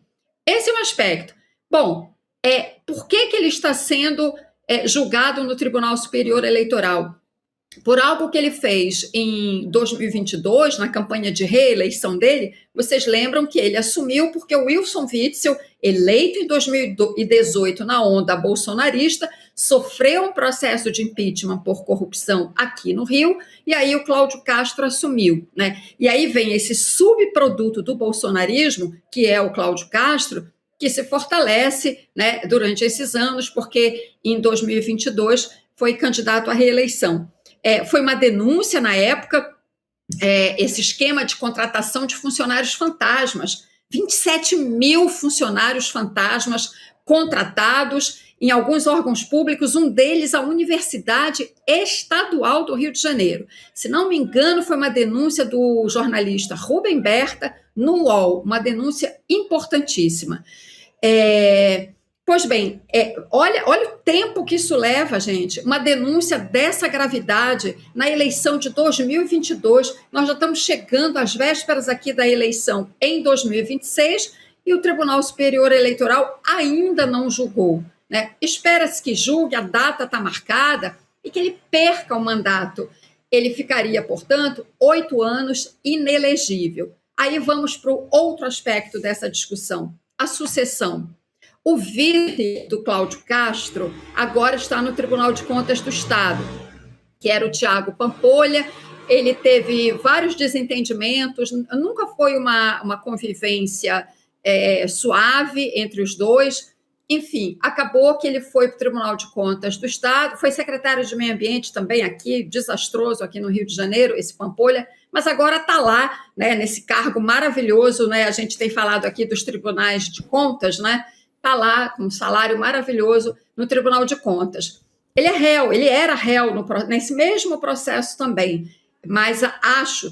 Esse é um aspecto. Bom, por que ele está sendo julgado no Tribunal Superior Eleitoral? Por algo que ele fez em 2022, na campanha de reeleição dele. Vocês lembram que ele assumiu porque o Wilson Witzel, eleito em 2018 na onda bolsonarista, sofreu um processo de impeachment por corrupção aqui no Rio, e aí o Cláudio Castro assumiu, né? E aí vem esse subproduto do bolsonarismo, que é o Cláudio Castro, que se fortalece, né, durante esses anos, porque em 2022 foi candidato à reeleição. Foi uma denúncia na época, esse esquema de contratação de funcionários fantasmas, 27 mil funcionários fantasmas contratados em alguns órgãos públicos, um deles a Universidade Estadual do Rio de Janeiro. Se não me engano, foi uma denúncia do jornalista Rubem Berta no UOL, uma denúncia importantíssima. Pois bem, olha o tempo que isso leva, gente. Uma denúncia dessa gravidade na eleição de 2022. Nós já estamos chegando às vésperas aqui da eleição em 2026 e o Tribunal Superior Eleitoral ainda não julgou, né? Espera-se que julgue, a data está marcada e que ele perca o mandato. Ele ficaria, portanto, 8 anos inelegível. Aí vamos para o outro aspecto dessa discussão, a sucessão. O vice do Cláudio Castro agora está no Tribunal de Contas do Estado, que era o Tiago Pampolha. Ele teve vários desentendimentos, nunca foi uma convivência suave entre os dois. Enfim, acabou que ele foi para o Tribunal de Contas do Estado, foi secretário de Meio Ambiente também aqui, desastroso aqui no Rio de Janeiro, esse Pampolha, mas agora está lá, né, nesse cargo maravilhoso, né, a gente tem falado aqui dos tribunais de contas, né, está lá com um salário maravilhoso no Tribunal de Contas. Ele é réu, ele era réu nesse mesmo processo também, mas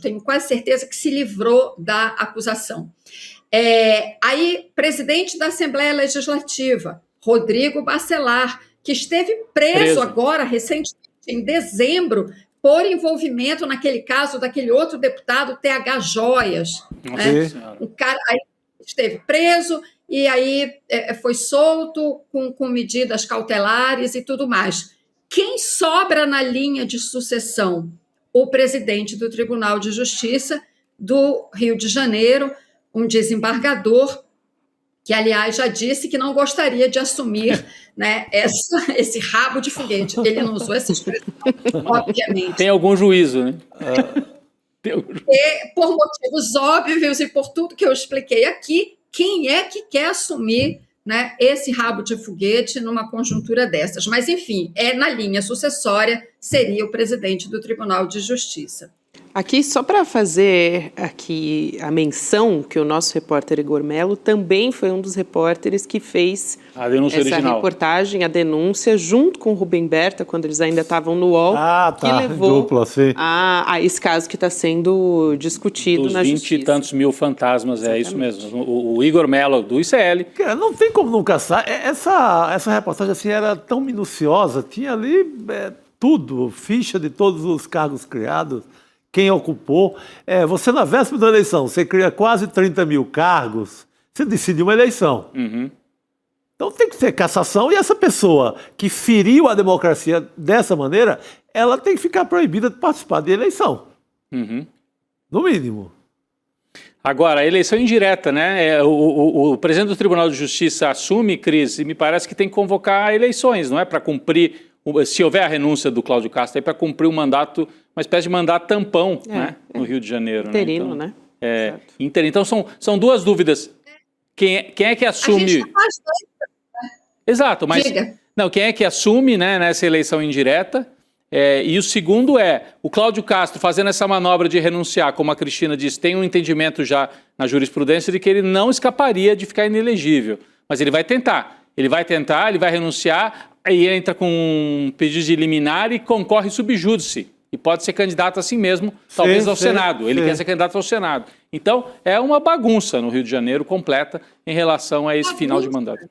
tenho quase certeza que se livrou da acusação. Aí, presidente da Assembleia Legislativa, Rodrigo Bacelar, que esteve preso agora, recentemente, em dezembro, por envolvimento naquele caso daquele outro deputado, TH Joias. Né? O cara aí esteve preso e aí foi solto com medidas cautelares e tudo mais. Quem sobra na linha de sucessão? O presidente do Tribunal de Justiça do Rio de Janeiro, um desembargador, que, aliás, já disse que não gostaria de assumir, né, esse rabo de foguete. Ele não usou essa expressão, obviamente. Tem algum juízo, né? Por motivos óbvios e por tudo que eu expliquei aqui, quem é que quer assumir, né, esse rabo de foguete numa conjuntura dessas? Mas, enfim, na linha sucessória, seria o presidente do Tribunal de Justiça. Aqui, só para fazer aqui a menção que o nosso repórter Igor Melo também foi um dos repórteres que fez essa reportagem, a denúncia, junto com o Rubem Berta, quando eles ainda estavam no UOL, que levou a esse caso que está sendo discutido na Justiça. Dos 20 e tantos mil fantasmas, exatamente. É isso mesmo. O Igor Melo, do ICL. Não tem como não caçar. Essa reportagem assim, era tão minuciosa, tinha ali tudo, ficha de todos os cargos criados, quem ocupou. Você, na véspera da eleição, você cria quase 30 mil cargos, você decide uma eleição. Uhum. Então tem que ter cassação, e essa pessoa que feriu a democracia dessa maneira, ela tem que ficar proibida de participar de eleição. Uhum. No mínimo. Agora, a eleição indireta, né? O presidente do Tribunal de Justiça assume, Cris, e me parece que tem que convocar eleições, não é? Para cumprir, se houver a renúncia do Cláudio Castro, é para cumprir um mandato, uma espécie de mandato tampão, né? No Rio de Janeiro. Interino, né? Então, interino. Então, são duas dúvidas. Quem é que assume... A gente faz dois. Exato, mas... Diga. Não, quem é que assume, né, nessa eleição indireta? E o segundo o Cláudio Castro fazendo essa manobra de renunciar, como a Cristina disse, tem um entendimento já na jurisprudência de que ele não escaparia de ficar inelegível, mas ele vai tentar, ele vai renunciar, aí entra com um pedido de liminar e concorre sub júdice, e pode ser candidato assim mesmo, talvez ao Senado, ele quer ser candidato ao Senado. Então, é uma bagunça no Rio de Janeiro completa em relação a esse final de mandato.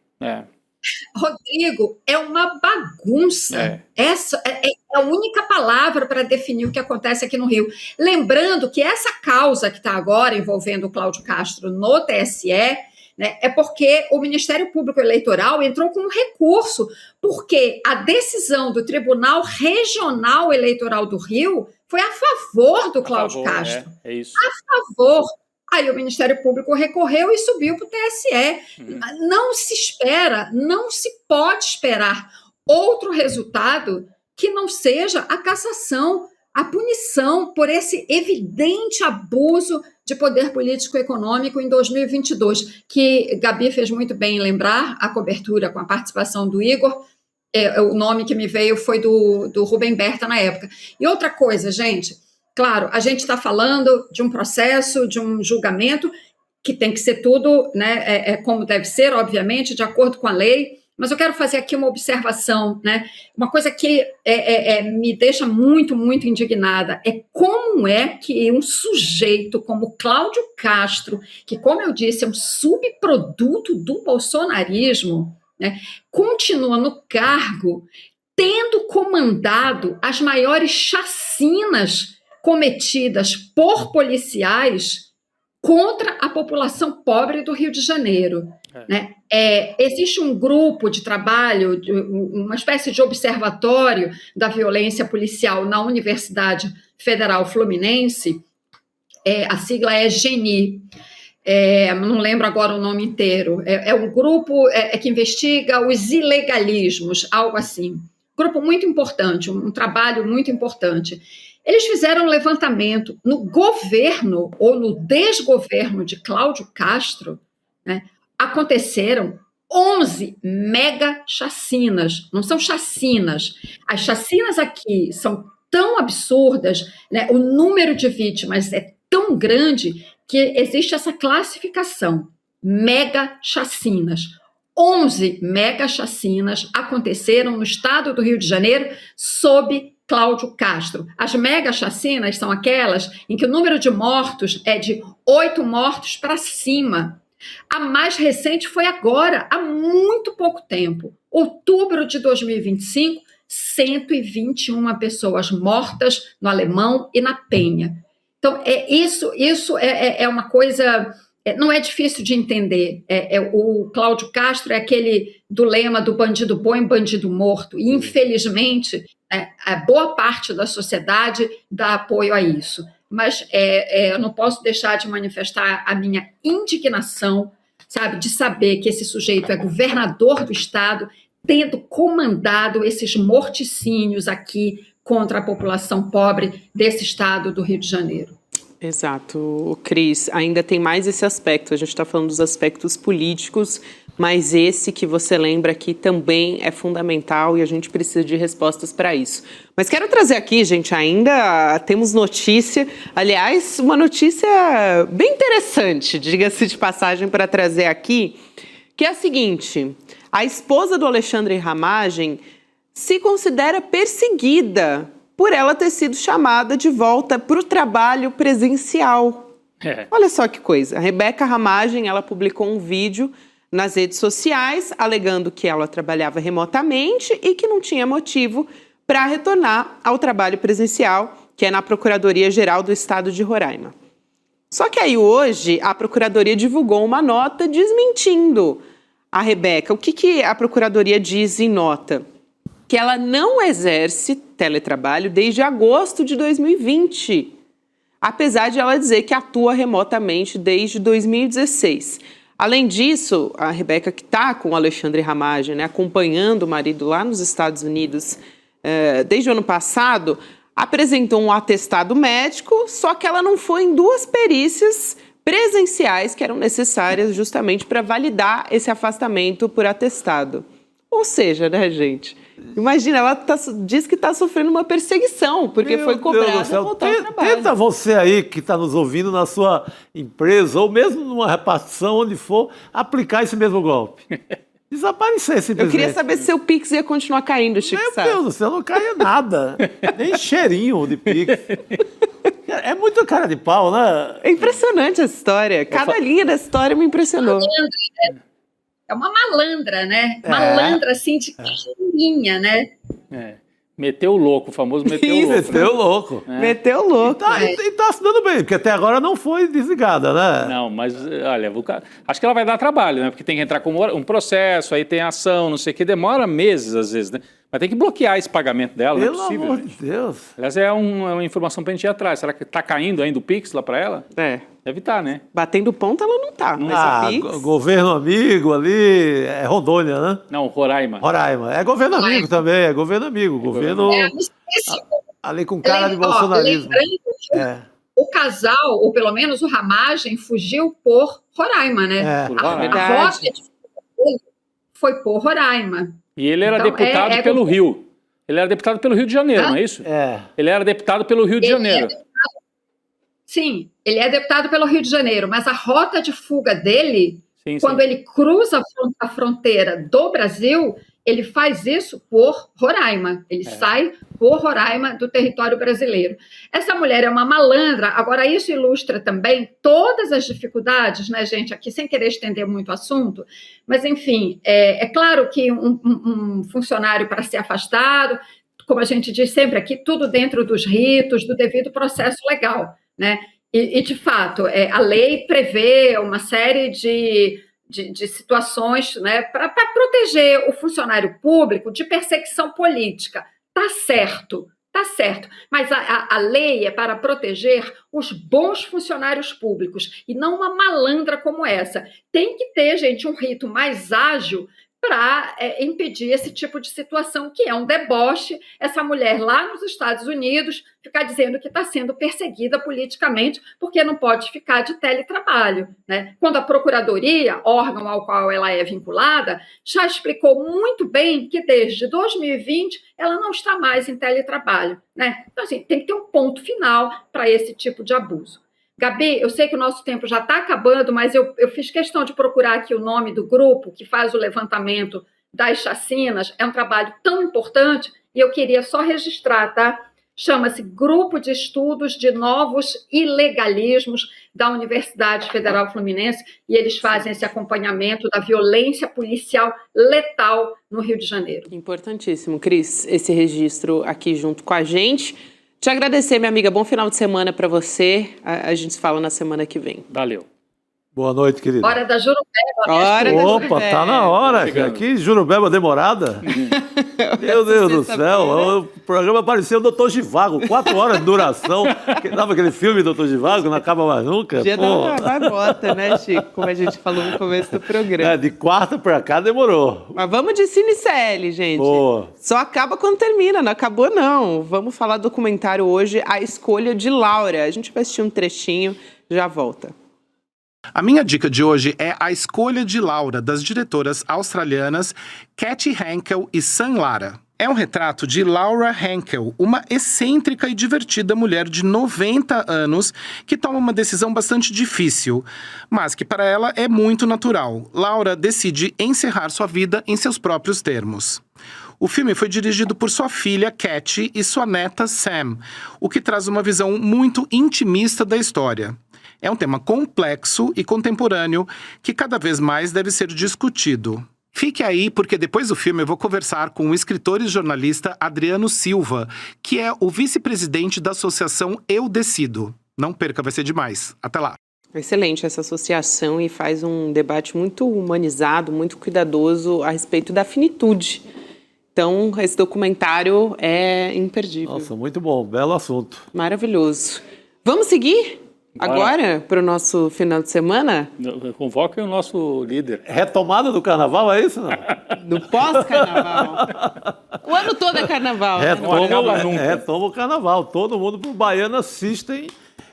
Rodrigo, é uma bagunça. Essa é a única palavra para definir o que acontece aqui no Rio. Lembrando que essa causa que está agora envolvendo o Cláudio Castro no TSE, né, é porque o Ministério Público Eleitoral entrou com um recurso, porque a decisão do Tribunal Regional Eleitoral do Rio foi a favor do Cláudio Castro. É isso. A favor. Aí o Ministério Público recorreu e subiu para o TSE. Não se pode esperar outro resultado que não seja a cassação, a punição por esse evidente abuso de poder político-econômico em 2022, que Gabi fez muito bem em lembrar, a cobertura com a participação do Igor. O nome que me veio foi do Rubem Berta na época. E outra coisa, gente... Claro, a gente está falando de um processo, de um julgamento, que tem que ser tudo, né, como deve ser, obviamente, de acordo com a lei, mas eu quero fazer aqui uma observação, né, uma coisa que me deixa muito, muito indignada, é como é que um sujeito como Cláudio Castro, que, como eu disse, é um subproduto do bolsonarismo, né, continua no cargo, tendo comandado as maiores chacinas cometidas por policiais contra a população pobre do Rio de Janeiro. Né? Existe um grupo de trabalho, uma espécie de observatório da violência policial na Universidade Federal Fluminense, a sigla é GENI, não lembro agora o nome inteiro, é um grupo que investiga os ilegalismos, algo assim. Grupo muito importante, um trabalho muito importante. Eles fizeram um levantamento no governo ou no desgoverno de Cláudio Castro, né? Aconteceram 11 mega chacinas, não são chacinas. As chacinas aqui são tão absurdas, né? O número de vítimas é tão grande que existe essa classificação, mega chacinas. 11 mega chacinas aconteceram no estado do Rio de Janeiro sob Cláudio Castro. As mega chacinas são aquelas em que o número de mortos é de 8 mortos para cima. A mais recente foi agora, há muito pouco tempo, outubro de 2025, 121 pessoas mortas no Alemão e na Penha. Então, isso é uma coisa, não é difícil de entender. O Cláudio Castro é aquele do lema do bandido bom e bandido morto, e infelizmente a boa parte da sociedade dá apoio a isso. Mas eu não posso deixar de manifestar a minha indignação, sabe, de saber que esse sujeito é governador do estado, tendo comandado esses morticínios aqui contra a população pobre desse estado do Rio de Janeiro. Exato, Cris, ainda tem mais esse aspecto, a gente está falando dos aspectos políticos, mas esse que você lembra aqui também é fundamental e a gente precisa de respostas para isso. Mas quero trazer aqui, gente, ainda temos notícia, aliás, uma notícia bem interessante, diga-se de passagem, para trazer aqui, que é a seguinte: a esposa do Alexandre Ramagem se considera perseguida por ela ter sido chamada de volta para o trabalho presencial. Olha só que coisa. A Rebeca Ramagem, ela publicou um vídeo nas redes sociais alegando que ela trabalhava remotamente e que não tinha motivo para retornar ao trabalho presencial, que é na Procuradoria-Geral do Estado de Roraima. Só que aí hoje a Procuradoria divulgou uma nota desmentindo a Rebeca. O que a Procuradoria diz em nota? Que ela não exerce teletrabalho desde agosto de 2020, apesar de ela dizer que atua remotamente desde 2016. Além disso, a Rebeca, que está com o Alexandre Ramagem, né, acompanhando o marido lá nos Estados Unidos desde o ano passado, apresentou um atestado médico, só que ela não foi em 2 perícias presenciais que eram necessárias justamente para validar esse afastamento por atestado. Ou seja, né, gente? Imagina, ela diz que está sofrendo uma perseguição, porque foi cobrada voltar ao trabalho. Tenta você aí, que está nos ouvindo na sua empresa, ou mesmo numa repartição, onde for, aplicar esse mesmo golpe. Desaparecer, simplesmente. Eu queria saber se seu Pix ia continuar caindo, Chico Sá. Meu Deus do céu, não caia nada. Nem cheirinho de Pix. É muito cara de pau, né? É impressionante essa história. Cada linha da história me impressionou. É uma malandra, né? Malandra, assim, de linha, né? Meteu o louco, o famoso meteu o louco. Meteu o louco. Meteu o louco. E tá se dando bem, porque até agora não foi desligada, né? Não, mas, olha, acho que ela vai dar trabalho, né? Porque tem que entrar com um processo, aí tem ação, não sei o que, demora meses às vezes, né? Mas tem que bloquear esse pagamento dela, não é possível. Pelo amor de Deus. Aliás, é uma informação pra gente ir atrás. Será que tá caindo ainda o Pix lá pra ela? Deve estar, né? Batendo ponta, ela não tá. Mas o Pix... governo amigo ali, é Rondônia, né? Não, Roraima. Roraima. É governo amigo também, é governo amigo. Governo ali com cara de bolsonarismo. O casal, ou pelo menos o Ramagem, fugiu por Roraima, né? Por Roraima. A rota de fuga foi por Roraima. E ele era deputado pelo Rio. Ele era deputado pelo Rio de Janeiro, não é isso? Ele era deputado pelo Rio de Janeiro. Sim, ele é deputado pelo Rio de Janeiro, mas a rota de fuga dele, quando ele cruza a fronteira do Brasil, ele faz isso por Roraima. Ele sai por Roraima do território brasileiro. Essa mulher é uma malandra. Agora, isso ilustra também todas as dificuldades, né, gente? Aqui, sem querer estender muito o assunto, mas, enfim, é claro que um funcionário para ser afastado, como a gente diz sempre aqui, tudo dentro dos ritos, do devido processo legal, né? E de fato, a lei prevê uma série de de situações, né, para proteger o funcionário público de perseguição política. Tá certo, mas a lei é para proteger os bons funcionários públicos e não uma malandra como essa. Tem que ter, gente, um rito mais ágil para impedir esse tipo de situação, que é um deboche, essa mulher lá nos Estados Unidos ficar dizendo que está sendo perseguida politicamente porque não pode ficar de teletrabalho, né? Quando a Procuradoria, órgão ao qual ela é vinculada, já explicou muito bem que desde 2020 ela não está mais em teletrabalho, né? Então, assim, tem que ter um ponto final para esse tipo de abuso. Gabi, eu sei que o nosso tempo já está acabando, mas eu fiz questão de procurar aqui o nome do grupo que faz o levantamento das chacinas. É um trabalho tão importante e eu queria só registrar, tá? Chama-se Grupo de Estudos de Novos Ilegalismos da Universidade Federal Fluminense e eles fazem esse acompanhamento da violência policial letal no Rio de Janeiro. Importantíssimo, Cris, esse registro aqui junto com a gente. Te agradecer, minha amiga. Bom final de semana para você. A gente se fala na semana que vem. Valeu. Boa noite, querido. Hora da Jurubeba. Hora da Opa, Jurubeba. tá na hora. Que Jurubeba demorada. Meu Deus do céu. O programa parecia o Dr. Givago. 4 horas de duração. Sabe aquele filme Dr. Givago? Não acaba mais nunca? Dia da marmota, né, Chico? Como a gente falou no começo do programa. De quarta pra cá demorou. Mas vamos de Cine CL, gente. Boa. Só acaba quando termina, não acabou não. Vamos falar do documentário hoje, A Escolha de Laura. A gente vai assistir um trechinho, já volta. A minha dica de hoje é A Escolha de Laura, das diretoras australianas Katie Henkel e Sam Lara. É um retrato de Laura Henkel, uma excêntrica e divertida mulher de 90 anos que toma uma decisão bastante difícil, mas que para ela é muito natural. Laura decide encerrar sua vida em seus próprios termos. O filme foi dirigido por sua filha, Katie, e sua neta, Sam, o que traz uma visão muito intimista da história. É um tema complexo e contemporâneo que cada vez mais deve ser discutido. Fique aí, porque depois do filme eu vou conversar com o escritor e jornalista Adriano Silva, que é o vice-presidente da associação Eu Decido. Não perca, vai ser demais. Até lá. Excelente essa associação e faz um debate muito humanizado, muito cuidadoso a respeito da finitude. Então, esse documentário é imperdível. Nossa, muito bom. Belo assunto. Maravilhoso. Vamos seguir? Agora, para o nosso final de semana? Convoquem o nosso líder. Retomada do carnaval, é isso? Não? Do pós-carnaval. O ano todo é carnaval. Retoma o carnaval. Todo mundo pro Baiana System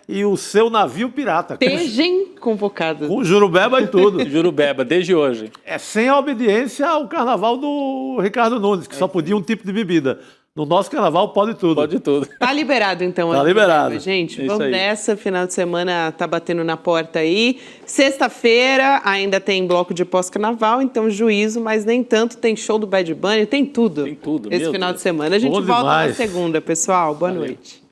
e o seu navio pirata. Estejam convocados. Com Jurubeba e tudo. Jurubeba, desde hoje. É sem a obediência ao carnaval do Ricardo Nunes, que só podia um tipo de bebida. No nosso carnaval pode tudo. Pode tudo. Tá liberado, então. Tá liberado. Gente, vamos nessa. Final de semana tá batendo na porta aí. Sexta-feira ainda tem bloco de pós-carnaval, então juízo, mas nem tanto. Tem show do Bad Bunny, tem tudo. Tem tudo. Esse final de semana. A gente volta na segunda, pessoal. Boa noite.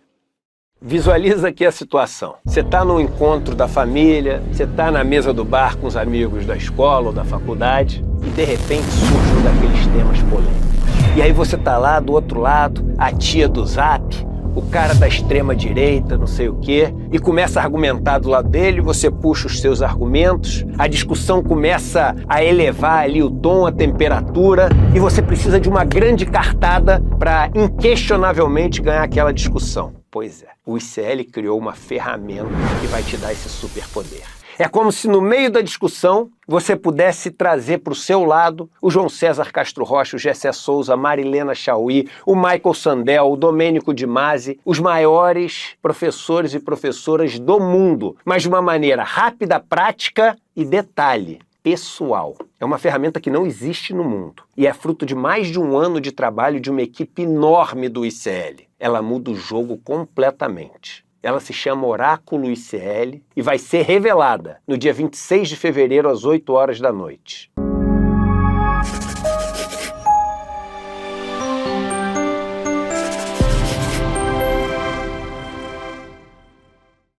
Visualiza aqui a situação. Você está no encontro da família, você está na mesa do bar com os amigos da escola ou da faculdade e de repente surge um daqueles temas polêmicos. E aí você tá lá do outro lado, a tia do Zap, o cara da extrema direita, não sei o quê, e começa a argumentar do lado dele, você puxa os seus argumentos, a discussão começa a elevar ali o tom, a temperatura, e você precisa de uma grande cartada para inquestionavelmente ganhar aquela discussão. Pois é, o ICL criou uma ferramenta que vai te dar esse superpoder. É como se no meio da discussão você pudesse trazer para o seu lado o João César Castro Rocha, o Gessé Souza, a Marilena Chauí, o Michael Sandel, o Domênico de Masi, os maiores professores e professoras do mundo, mas de uma maneira rápida, prática e, detalhe, pessoal. É uma ferramenta que não existe no mundo e é fruto de mais de um ano de trabalho de uma equipe enorme do ICL. Ela muda o jogo completamente. Ela se chama Oráculo ICL e vai ser revelada no dia 26 de fevereiro às 8 horas da noite.